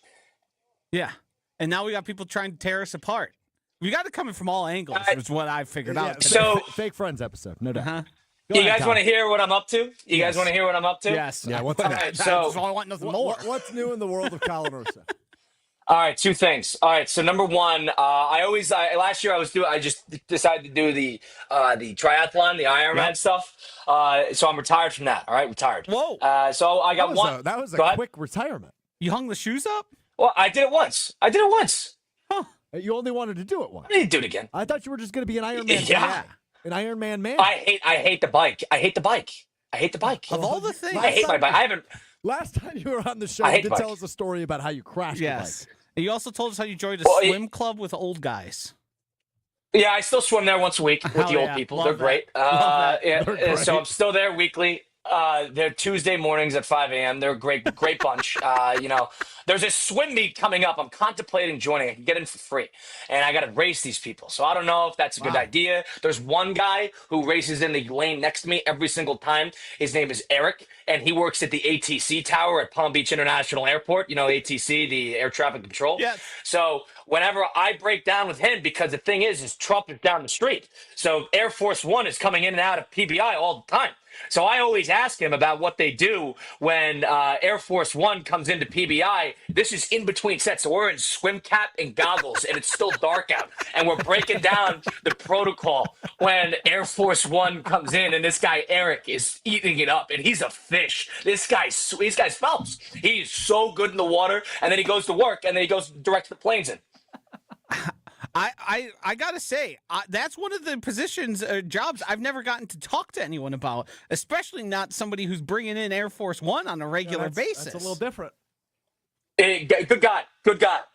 Yeah. And now we got people trying to tear us apart. We got to come in from all angles, is what I figured out. So, fake friends episode, no doubt. Uh-huh. You guys want to hear what I'm up to? You guys want to hear what I'm up to? Yes. Yeah, what's All next? right, so I want nothing more. What's new in the world of Colin Russo? all right, 2 things. All right, so number one, last year I just decided to do the triathlon, the Ironman stuff. So I'm retired from that. All right, retired. Whoa. So I got one. That was a quick retirement. You hung the shoes up? Well, I did it once. Huh. You only wanted to do it once. I didn't do it again. I thought you were just going to be an Ironman. Yeah. An Ironman man. I hate the bike. I hate the bike. Of all the things. I hate my bike. I haven't. Last time you were on the show, I you hate did bike. tell us a story about how you crashed the Yes. bike. And you also told us how you joined a Well, swim club with old guys. Yeah, I still swim there once a week with the Hell old yeah. people. Love They're great. Love that. Yeah, They're great. So I'm still there weekly. They're Tuesday mornings at 5 a.m. They're a great bunch. There's a swim meet coming up. I'm contemplating joining. I can get in for free, and I got to race these people. So I don't know if that's a good idea. There's one guy who races in the lane next to me every single time. His name is Eric, and he works at the ATC tower at Palm Beach International Airport. You know, ATC, the air traffic control. Yes. So whenever I break down with him, because the thing is Trump is down the street. So Air Force One is coming in and out of PBI all the time. So I always ask him about what they do when Air Force One comes into PBI. This is in between sets. So we're in swim cap and goggles, and it's still dark out. And we're breaking down the protocol when Air Force One comes in, and this guy, Eric, is eating it up. And he's a fish. This guy smells. He's so good in the water. And then he goes to work, and then he goes direct to the planes in. I gotta say, that's one of the positions, jobs I've never gotten to talk to anyone about, especially not somebody who's bringing in Air Force One on a regular basis. That's a little different. Good guy.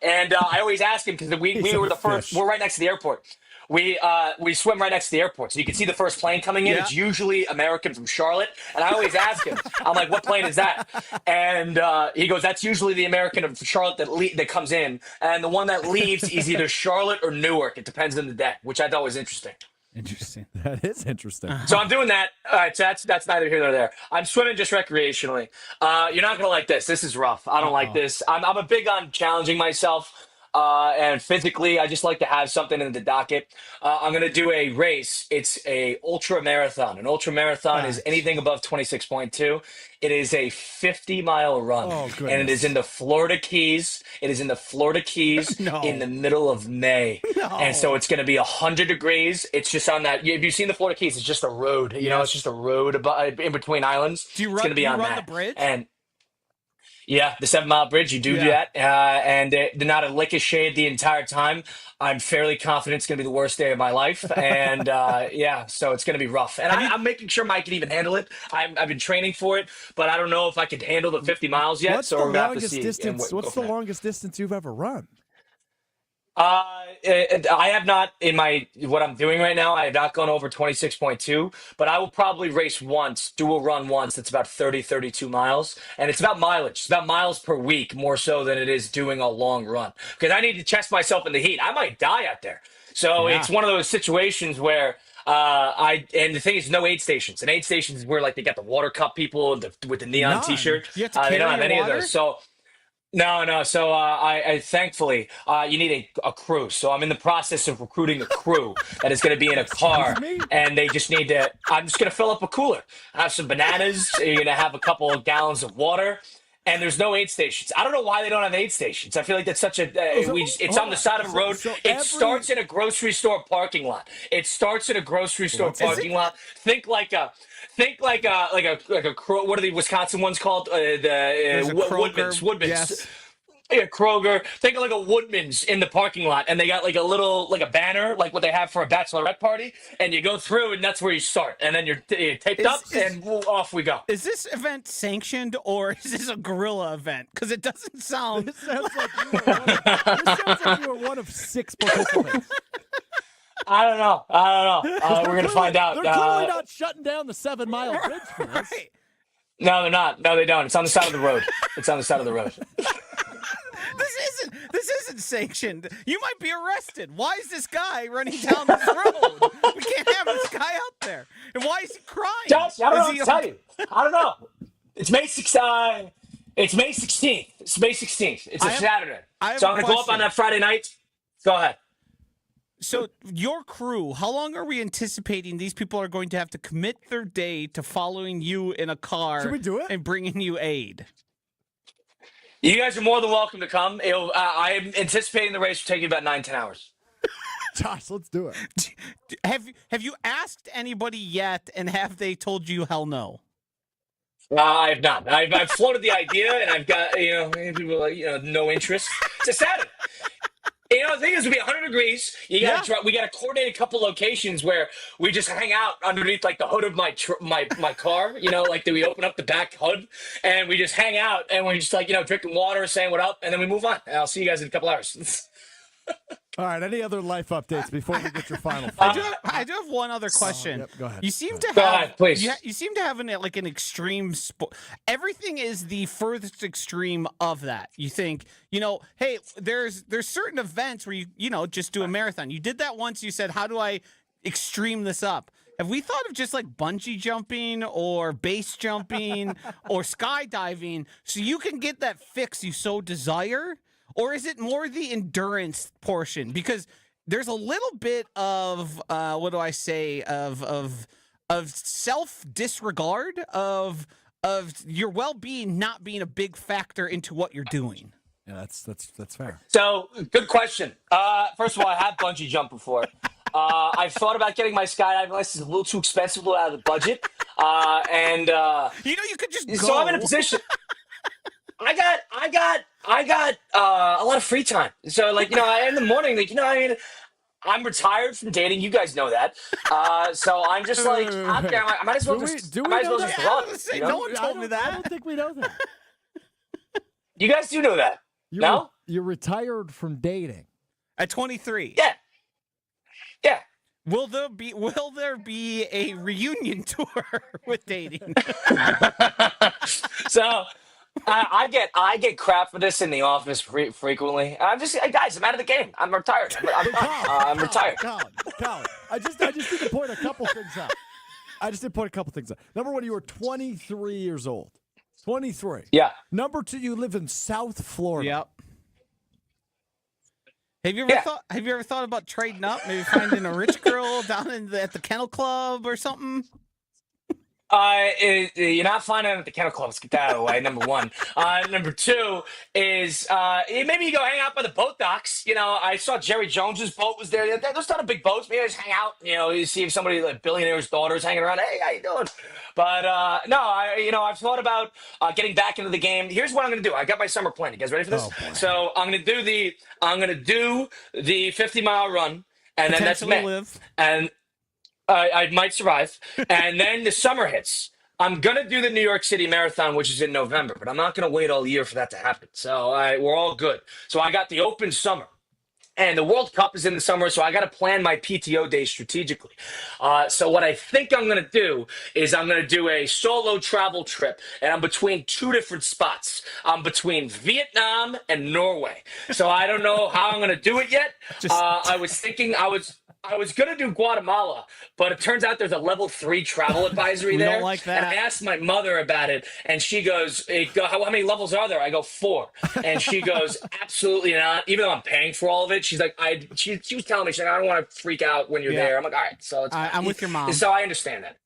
And I always ask him because we were the first. We're right next to the airport. We swim right next to the airport, so you can see the first plane coming in. Yeah. It's usually American from Charlotte, and I always ask him. I'm like, "What plane is that?" And he goes, "That's usually the American of Charlotte that comes in, and the one that leaves is either Charlotte or Newark. It depends on the day," which I thought was interesting. Interesting. That is interesting. So I'm doing that. All right, so that's neither here nor there. I'm swimming just recreationally. You're not gonna like this. This is rough. I don't like this. I'm a big on challenging myself. And physically, I just like to have something in the docket. I'm going to do a race. It's a ultra marathon. An ultra marathon is anything above 26.2. It is a 50-mile run. Oh, goodness. And it is in the Florida Keys. It is in the Florida Keys No. in the middle of May. No. And so it's going to be 100 degrees. It's just on that. Have you seen the Florida Keys? It's just a road. You know, it's just a road in between islands. Do you It's going to be on run that. the bridge? And yeah, the 7 Mile Bridge, you do that. And they're not a lick of shade the entire time. I'm fairly confident it's going to be the worst day of my life. And so it's going to be rough. And I'm making sure Mike can even handle it. I've been training for it, but I don't know if I could handle the 50 miles yet. What's So the we're going to have to longest see. distance? What's the longest distance you've ever run? I have not what I'm doing right now. I have not gone over 26.2, but I will probably do a run once. That's about 32 miles. And it's about mileage. It's about miles per week more so than it is doing a long run because I need to test myself in the heat. I might die out there. So it's one of those situations where, and the thing is, no aid stations. And aid stations is where like they got the water cup people with the neon T-shirt. You have to carry they don't have your any water? of those. So. No. So I thankfully, you need a crew. So I'm in the process of recruiting a crew that is going to be in a car, and they just need I'm just going to fill up a cooler, have some bananas. You're going to have a couple of gallons of water, and there's no aid stations. I don't know why they don't have aid stations. I feel like that's such a it's on the side of a road. It starts in a grocery store parking lot. It starts in a grocery store parking lot. Think like a what are the Wisconsin ones called? Woodman's. Yes. Yeah, Kroger. Think of like a Woodman's in the parking lot, and they got like a banner, like what they have for a bachelorette party, and you go through, and that's where you start, and then you're taped up, and off we go. Is this event sanctioned, or is this a guerrilla event? Because it doesn't sound. This sounds like you were one of 6 participants. I don't know. We're gonna find out. They're clearly not shutting down the 7-mile bridge for this. Right. No, they're not. No, they don't. It's on the side of the road. It's on the side of the road. This isn't sanctioned. You might be arrested. Why is this guy running down this road? We can't have this guy out there. And why is he crying? Josh, I don't know what to tell you. I don't know. It's May 16th. It's May 16th. It's a Saturday. So I'm gonna go up on that Friday night. Go ahead. So your crew, how long are we anticipating these people are going to have to commit their day to following you in a car? Should we do it? And bringing you aid? You guys are more than welcome to come. I am anticipating the race will take you about 9-10 hours. Josh, let's do it. Have you asked anybody yet, and have they told you hell no? I have not. I've floated the idea, and I've got people like no interest. It's a Saturday. The thing is, it'll be 100 degrees. We got to coordinate a couple locations where we just hang out underneath like the hood of my car. Like we open up the back hood and we just hang out and we just drinking water, saying what up, and then we move on. And I'll see you guys in a couple hours. All right. Any other life updates before we get your final? I do have one other question. Yep, go ahead. You seem to have. Go ahead, please. You seem to have an extreme sport. Everything is the furthest extreme of that. You think, hey, there's certain events where you just do a marathon. You did that once. You said, how do I extreme this up? Have we thought of just like bungee jumping or base jumping or skydiving so you can get that fix you so desire? Or is it more the endurance portion? Because there's a little bit of of self disregard of your well-being not being a big factor into what you're doing. Yeah, that's fair. So, good question. First of all, I have bungee jumped before. I've thought about getting my skydiving license. A little too expensive, a little out of the budget. You could just go. So I'm in a position. I got a lot of free time. So in the morning, I'm retired from dating. You guys know that. So I'm just out there. I might as well just run. No one told me that. I don't think we know that. You guys do know that. No? You're retired from dating. At 23. Yeah. Yeah. Will there be a reunion tour with dating? So I get crap for this in the office frequently. I'm just guys. I'm out of the game. I'm retired. I'm retired. Colin, I just need to point a couple things out. Number one, you were 23 years old. 23. Yeah. Number two, you live in South Florida. Yep. Have you ever thought about trading up? Maybe finding a rich girl down at the kennel club or something? You're not finding it at the kennel club. Let's get that out of the way. Number one. Number two is maybe you go hang out by the boat docks. I saw Jerry Jones's boat was there. Those not a big boats. Maybe I just hang out. You see if somebody like billionaire's daughter's hanging around. Hey, how you doing? But no, I've thought about getting back into the game. Here's what I'm going to do. I got my summer plan. You guys ready for this? So I'm going to do the 50-mile run, and then that's May. Live. And I might survive. And then the summer hits. I'm going to do the New York City Marathon, which is in November, but I'm not going to wait all year for that to happen. So we're all good. So I got the open summer. And the World Cup is in the summer, so I got to plan my PTO days strategically. So what I think I'm going to do is I'm going to do a solo travel trip, and I'm between two different spots. I'm between Vietnam and Norway. So I don't know how I'm going to do it yet. I was thinking I was going to do Guatemala, but it turns out there's a level 3 travel advisory there. Don't like that. And I asked my mother about it, and she goes, how many levels are there? I go, 4. And she goes, absolutely not. Even though I'm paying for all of it, she's like, she was telling me, she's like, I don't want to freak out when you're there. I'm like, all right. So it's I'm with your mom. So I understand that.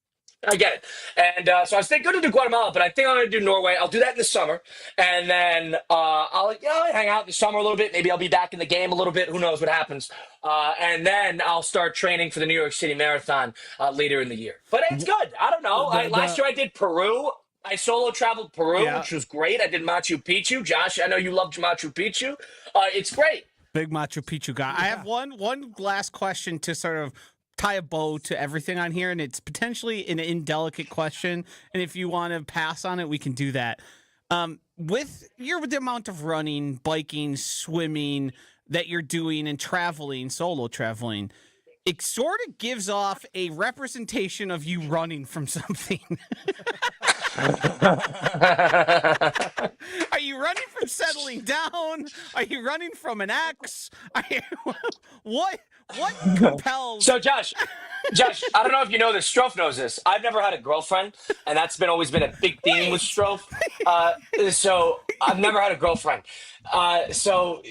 I get it. And so I was thinking, going to do Guatemala, but I think I'm going to do Norway. I'll do that in the summer. And then I'll hang out in the summer a little bit. Maybe I'll be back in the game a little bit. Who knows what happens. And then I'll start training for the New York City Marathon later in the year. But it's good. I don't know. Last year I did Peru. I solo traveled Peru, which was great. I did Machu Picchu. Josh, I know you love Machu Picchu. It's great. Big Machu Picchu guy. I have one last question to sort of tie a bow to everything on here, and it's potentially an indelicate question. And if you want to pass on it, we can do that. With the amount of running, biking, swimming that you're doing and traveling, solo traveling, it sort of gives off a representation of you running from something. Are you running from settling down? Are you running from an ex? What compels? So Josh, I don't know if you know this. Strouf knows this. I've never had a girlfriend, and that's always been a big theme with Strouf. So I've never had a girlfriend. So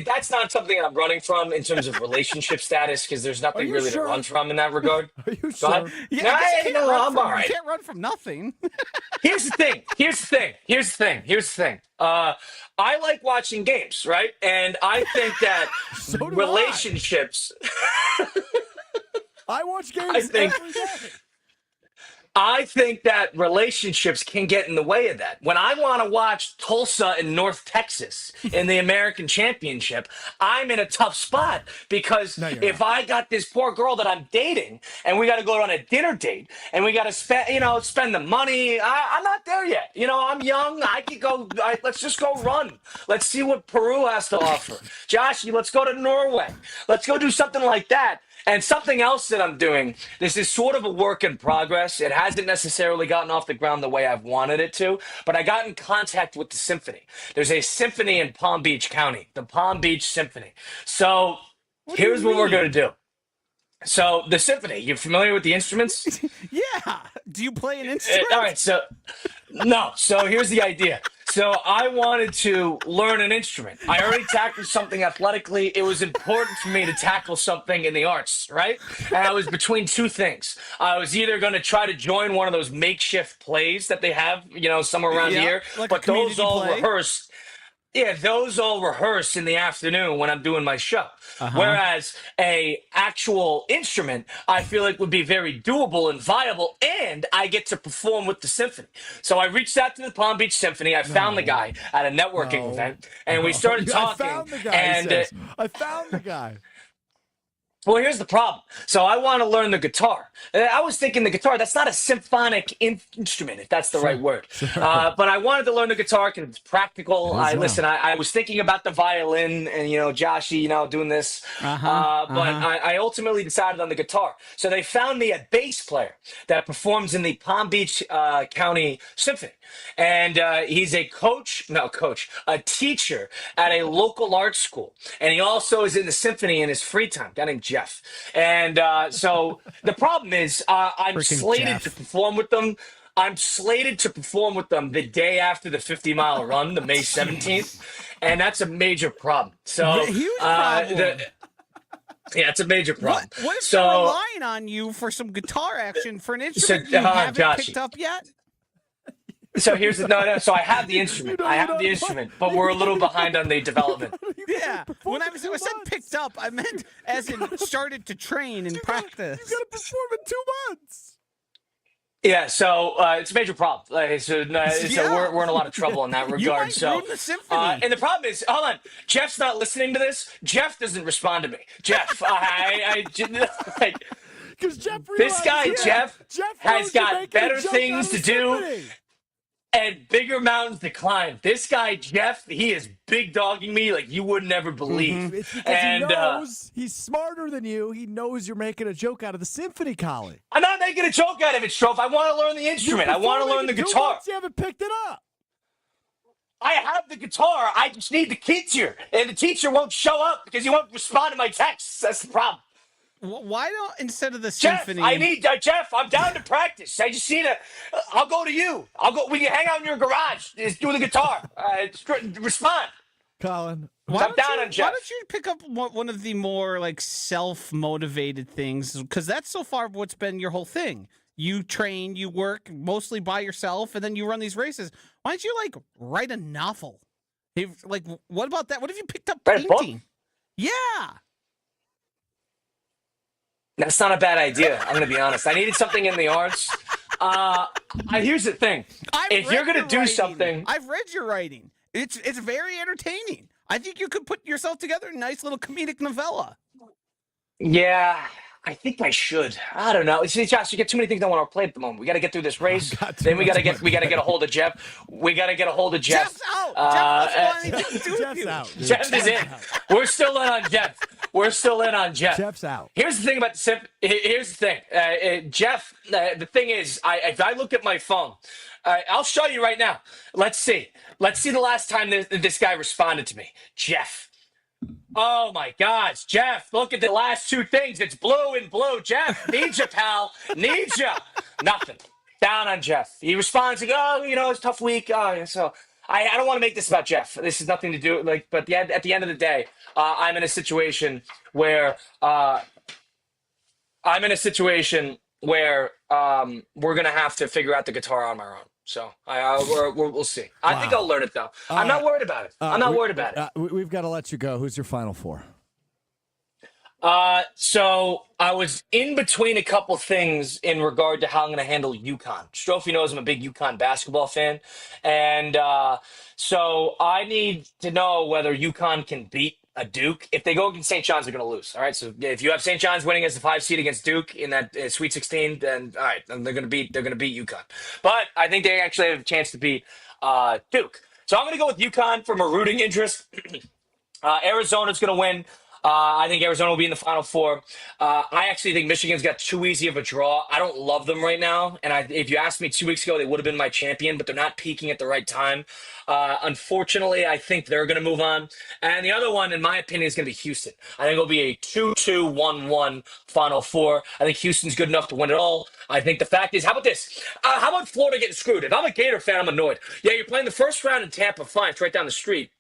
that's not something I'm running from in terms of relationship status, because there's nothing really to run from in that regard. Are you Go sure? ahead. Yeah, No, I'm all right. You can't run from nothing. Here's the thing. I like watching games, right? And I think that So do relationships. I watch games every day. I think that relationships can get in the way of that. When I want to watch Tulsa in North Texas in the American Championship, I'm in a tough spot because if I got this poor girl that I'm dating and we got to go on a dinner date and we got to spend the money, I'm not there yet. I'm young. I could go. Let's just go run. Let's see what Peru has to offer. Josh, let's go to Norway. Let's go do something like that. And something else that I'm doing, this is sort of a work in progress. It hasn't necessarily gotten off the ground the way I've wanted it to, but I got in contact with the symphony. There's a symphony in Palm Beach County, the Palm Beach Symphony. So here's what we're going to do. So the symphony, you familiar with the instruments? Yeah. Do you play an instrument? All right. So here's the idea. So I wanted to learn an instrument. I already tackled something athletically. It was important for me to tackle something in the arts, right? And I was between two things. I was either going to try to join one of those makeshift plays that they have, somewhere around here, like but those all play. rehearsed. Yeah, those all rehearse in the afternoon when I'm doing my show. Whereas a actual instrument, I feel like would be very doable and viable, and I get to perform with the symphony. So I reached out to the Palm Beach Symphony. I found the guy at a networking event, and we started talking. I found the guy. And I found the guy. well, here's the problem. So I want to learn the guitar. I was thinking the guitar, that's not a symphonic instrument, if that's the right word. But I wanted to learn the guitar because it's practical. I was thinking about the violin and, Joshy, doing this. But I ultimately decided on the guitar. So they found me a bass player that performs in the Palm Beach County Symphony. And he's a a teacher at a local art school. And he also is in the symphony in his free time, a guy named Jeff. And so the problem is I'm Freaking slated Jeff. to perform with them. I'm slated to perform with them the day after the 50-mile run, the May 17th. And that's a major problem. So Huge problem. yeah, it's a major problem. What if they're relying on you for some guitar action for an instrument you haven't Joshy. picked up yet? So here's the So I have the instrument. But we're a little behind on the development. Yeah. When I said picked up, I meant as in started to train and practice. You got to perform in 2 months. Yeah, so it's a major problem. So we're in a lot of trouble in that regard. You might so ruin the symphony. and the problem is, hold on, Jeff's not listening to this. Jeff doesn't respond to me. Jeff, Because Jeff this guy realized, Jeff has knows you're got making a better joke things out of to do. symphony. And bigger mountains to climb. This guy, Jeff, he is big dogging me like you would never believe. It's because And he knows he's smarter than you. He knows you're making a joke out of the symphony, Colin. I'm not making a joke out of it, Strouf. I want to learn the instrument. I want to learn the guitar. You haven't picked it up. I have the guitar. I just need the teacher. And the teacher won't show up because he won't respond to my texts. That's the problem. Why don't, instead of the Jeff, symphony... Jeff, I'm down to practice. I just need I'll go to you. We can hang out in your garage. Just do the guitar. Respond. Colin. Why I'm down on Jeff. Why don't you pick up one of the more self-motivated things? Because that's so far what's been your whole thing You train, you work mostly by yourself, and then you run these races. Why don't you like write a novel? Like, what about that? What if you picked up Write a book? painting? Yeah. That's not a bad idea. I'm going to be honest. I needed something in the arts. Here's the thing. If you're going to do something, I've read your writing. It's very entertaining. I think you could put yourself together a nice little comedic novella. yeah, I think I should. I don't know. See, Josh, you get too many things I want to play at the moment. We got to get through this race. Then we got to get a hold of Jeff. We got to get a hold of Jeff. Jeff's out. Jeff doesn't want anything to do with Jeff's you. out. Dude. Jeff is in. We're still in on Jeff. We're still in on Jeff. Jeff's out. Here's the thing about here's the thing, Jeff. The thing is, if I look at my phone, I'll show you right now. Let's see the last time this guy responded to me, Jeff. Oh my gosh, Jeff! Look at the last two things. It's blue and blue. Jeff, need ya, pal. Need ya. Nothing. Down on Jeff. He responds like, "Oh, it's a tough week." So I don't want to make this about Jeff. This has nothing to do but at the end of the day, I'm in a situation where we're gonna have to figure out the guitar on our own. So we'll see. I think I'll learn it though. I'm not worried about it. I'm not worried about it. We've got to let you go. Who's your final four? So I was in between a couple things in regard to how I'm going to handle UConn. Strouf knows I'm a big UConn basketball fan, and so I need to know whether UConn can beat a Duke. If they go against St. John's, they're going to lose. All right. So if you have St. John's winning as the 5 seed against Duke in that Sweet 16, then all right, then they're going to beat UConn. But I think they actually have a chance to beat Duke. So I'm going to go with UConn from a rooting interest. Arizona's going to win. I think Arizona will be in the Final Four. I actually think Michigan's got too easy of a draw. I don't love them right now. And if you asked me 2 weeks ago, they would have been my champion, but they're not peaking at the right time. Unfortunately, I think they're going to move on. And the other one, in my opinion, is going to be Houston. I think it'll be a 2-2, 1-1 Final Four. I think Houston's good enough to win it all. I think the fact is, how about this? How about Florida getting screwed? If I'm a Gator fan, I'm annoyed. Yeah, you're playing the first round in Tampa, fine. It's right down the street.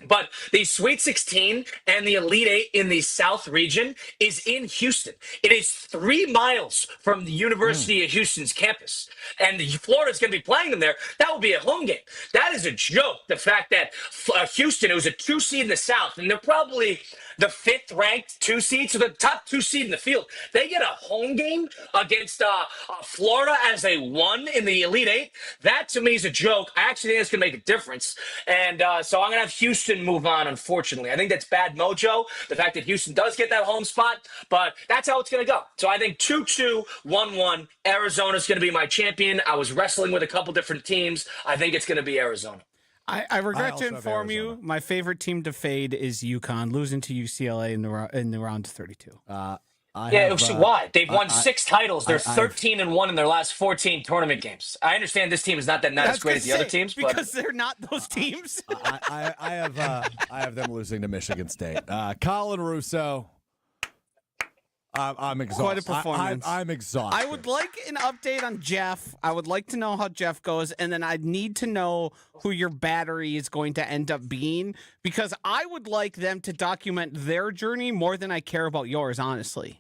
But the Sweet 16 and the Elite Eight in the South region is in Houston. It is 3 miles from the University of Houston's campus. And Florida's going to be playing them there. That will be a home game. That is a joke, the fact that Houston, it was a 2 seed in the South, and they're probably the 5th ranked 2 seed, so the top 2 seed in the field. They get a home game against Florida as a 1 in the Elite Eight. That, to me, is a joke. I actually think it's going to make a difference. And so I'm going to have Houston move on, unfortunately. I think that's bad mojo, the fact that Houston does get that home spot, but that's how it's going to go. So I think 2-2, 1-1, Arizona's going to be my champion. I was wrestling with a couple different teams. I think it's going to be Arizona. I regret to inform you, my favorite team to fade is UConn, losing to UCLA in the round of 32. Why? They've won 6 titles. They're 13-1 in their last 14 tournament games. I understand this team is not as great as the other teams, because they're not those teams. I have them losing to Michigan State. Colin, Russo. I'm exhausted. Quite a performance. I'm exhausted. I would like an update on Jeff. I would like to know how Jeff goes, and then I'd need to know who your battery is going to end up being, because I would like them to document their journey more than I care about yours, honestly.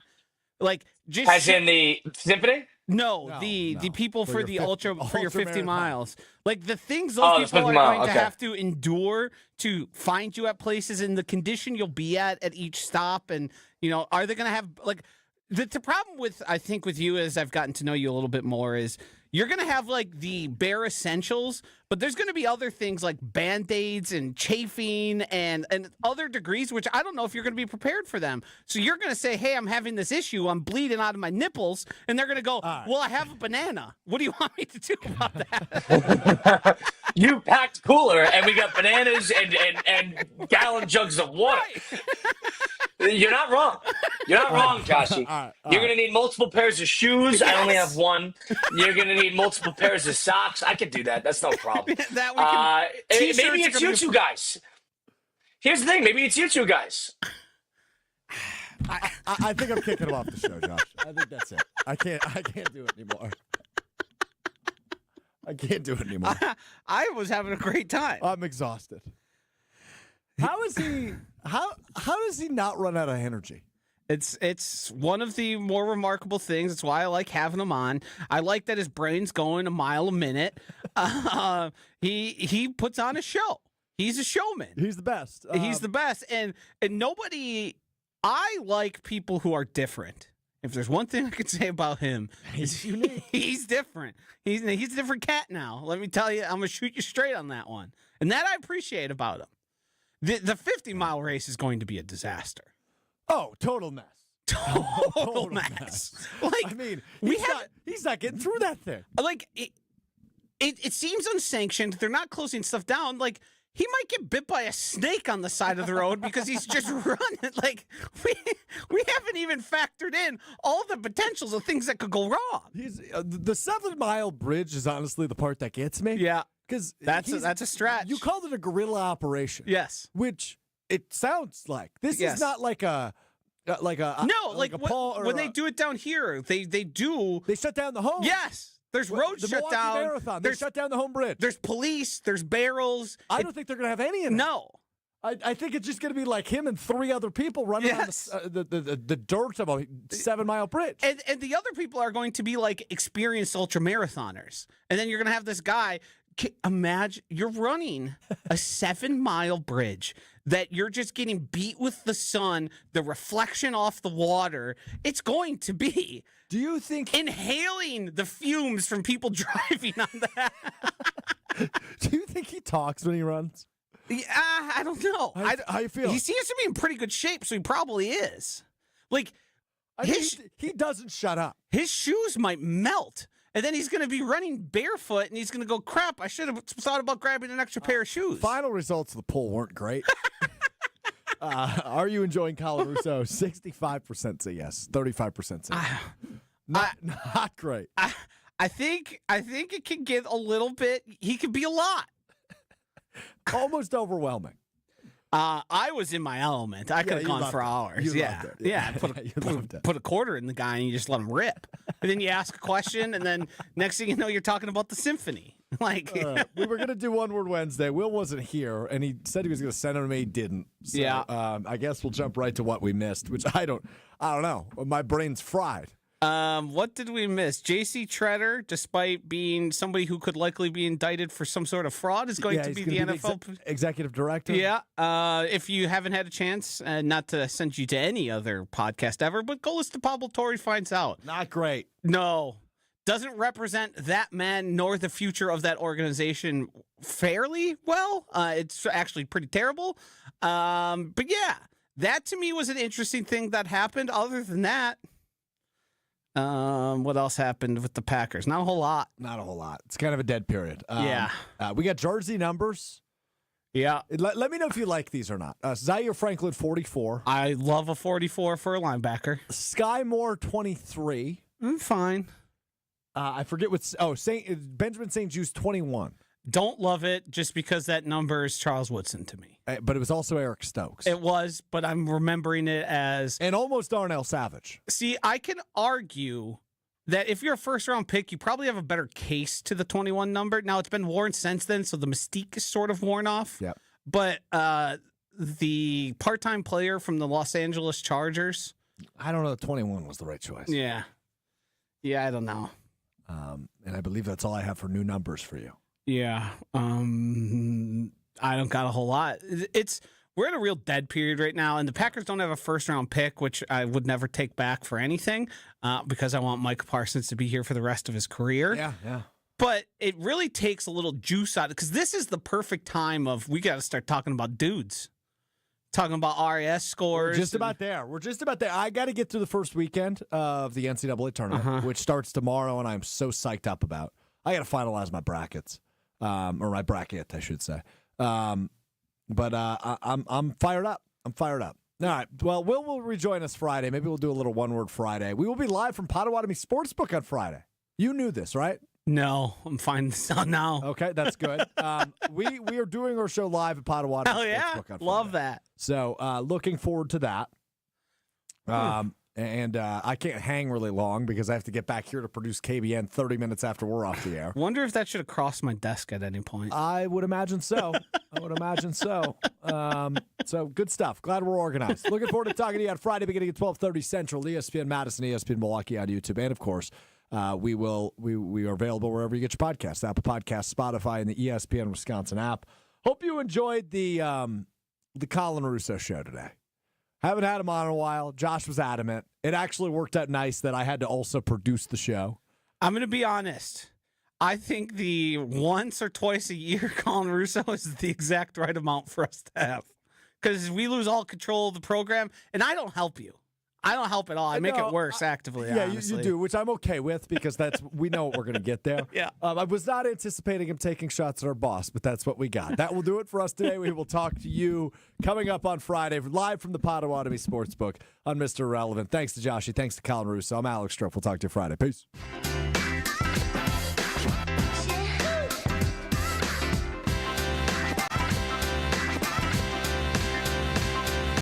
Like, just as in the symphony? No, the people for the ultra for your 50 miles. Like the things those those people are 50 going mile, to okay. have to endure to find you at places in the condition you'll be at each stop. And, are they going to have like the problem with, I think with you, as I've gotten to know you a little bit more, is you're going to have like the bare essentials, but there's going to be other things like Band-Aids and chafing and other degrees, which I don't know if you're going to be prepared for them. So you're going to say, hey, I'm having this issue. I'm bleeding out of my nipples. And they're going to go, well, I have a banana. What do you want me to do about that? You packed cooler, and we got bananas and gallon jugs of water. Right. You're not wrong. You're not wrong, Joshy. You're going to need multiple pairs of shoes. Yes. I only have one. You're going to need multiple pairs of socks. I could do that. That's no problem. Maybe it's you two guys. Here's the thing. Maybe it's you two guys. I think I'm kicking him off the show, Josh. I think that's it. I can't do it anymore. I can't do it anymore. I was having a great time. I'm exhausted. How is he? How does he not run out of energy? It's one of the more remarkable things. It's why I like having him on. I like that his brain's going a mile a minute. He puts on a show. He's a showman. He's the best. He's the best. And nobody. I like people who are different. If there's one thing I could say about him, He's unique. He's different. He's a different cat now. Let me tell you, I'm gonna shoot you straight on that one. And that I appreciate about him. The 50-mile race is going to be a disaster. Oh, total mess. Total mess. Like, I mean, we he's not getting through that thing. like it seems unsanctioned. They're not closing stuff down. Like, he might get bit by a snake on the side of the road because he's just running. Like, we haven't even factored in all the potentials of things that could go wrong. He's the 7-mile bridge is honestly the part that gets me. Yeah, because that's a stretch. You called it a guerrilla operation. Yes, which it sounds like. This Yes. is not like a no, like a Paul or when they do it down here, they shut down the home. Yes. There's roads the shut Milwaukee down. Marathon. They shut down the home bridge. There's police. There's barrels. I don't think they're going to have any in it. No. I think it's just going to be like him and 3 other people running Yes. on the dirt of a 7-mile bridge. And the other people are going to be like experienced ultra marathoners. And then you're going to have this guy. Imagine you're running a 7-mile bridge that you're just getting beat with the sun, the reflection off the water. It's going to be. Do you think inhaling the fumes from people driving on that? Do you think he talks when he runs? Yeah, I don't know. How you feel? He seems to be in pretty good shape, so he probably is. Like, he doesn't shut up. His shoes might melt, and then he's going to be running barefoot, and he's going to go, crap, I should have thought about grabbing an extra pair of shoes. Final results of the poll weren't great. Are you enjoying Colin Russo? 65% say yes, 35% say no. Not great. I think it can get a little bit. He could be a lot. Almost overwhelming. I was in my element. I could have gone for hours. Yeah. Put a quarter in the guy and you just let him rip. And then you ask a question, and then next thing you know, you're talking about the symphony. Like, we were gonna do One Word Wednesday. Will wasn't here, and he said he was gonna send it to me. He didn't. So, yeah. I guess we'll jump right to what we missed, which I don't know. My brain's fried. What did we miss? J.C. Treader, despite being somebody who could likely be indicted for some sort of fraud, is going to be the NFL executive director. Yeah. If you haven't had a chance, not to send you to any other podcast ever, but go listen to Pablo Torre Finds Out. Not great. No. Doesn't represent that man nor the future of that organization fairly well. It's actually pretty terrible. But yeah, that to me was an interesting thing that happened. Other than that, what else happened with the Packers? Not a whole lot. Not a whole lot. It's kind of a dead period. Yeah. We got jersey numbers. Yeah. Let me know if you like these or not. Zaire Franklin, 44. I love a 44 for a linebacker. Sky Moore, 23. Fine. I forget what's. Benjamin St. Juste, 21. Don't love it just because that number is Charles Woodson to me. But it was also Eric Stokes. It was, but I'm remembering it as. And almost Darnell Savage. See, I can argue that if you're a first-round pick, you probably have a better case to the 21 number. Now, it's been worn since then, so the mystique is sort of worn off. Yeah. But the part-time player from the Los Angeles Chargers. I don't know if 21 was the right choice. Yeah. Yeah, I don't know. And I believe that's all I have for new numbers for you. Yeah. I don't got a whole lot. We're in a real dead period right now, and the Packers don't have a first-round pick, which I would never take back for anything because I want Micah Parsons to be here for the rest of his career. Yeah. But it really takes a little juice out because this is the perfect time of we got to start talking about dudes. Talking about RAS scores. We're just about there. I got to get through the first weekend of the NCAA tournament, which starts tomorrow, and I'm so psyched up about. I got to finalize my brackets, or my bracket, I should say. But I'm fired up. I'm fired up. All right. Well, Will will rejoin us Friday. Maybe we'll do a little One Word Friday. We will be live from Potawatomi Sportsbook on Friday. You knew this, right? No, I'm finding this out now. Okay, that's good. We are doing our show live at Potawatomi Hell yeah. Sportsbook on Friday. Love that. So looking forward to that. And I can't hang really long because I have to get back here to produce KBN 30 minutes after we're off the air. Wonder if that should have crossed my desk at any point. I would imagine so. So good stuff. Glad we're organized. Looking forward to talking to you on Friday beginning at 12:30 Central, ESPN Madison, ESPN Milwaukee on YouTube. And, of course, we are available wherever you get your podcasts, Apple Podcasts, Spotify, and the ESPN Wisconsin app. Hope you enjoyed the Colin Russo show today. Haven't had him on in a while. Josh was adamant. It actually worked out nice that I had to also produce the show. I'm going to be honest. I think the once or twice a year Colin Russo is the exact right amount for us to have. Because we lose all control of the program, and I don't help you. I don't help at all. I make it worse actively. Yeah, you do, which I'm okay with because we know what we're going to get there. Yeah. I was not anticipating him taking shots at our boss, but that's what we got. That will do it for us today. We will talk to you coming up on Friday, live from the Potawatomi Sportsbook on Mr. Relevant. Thanks to Joshy. Thanks to Colin Russo. I'm Alex Strouf. We'll talk to you Friday. Peace.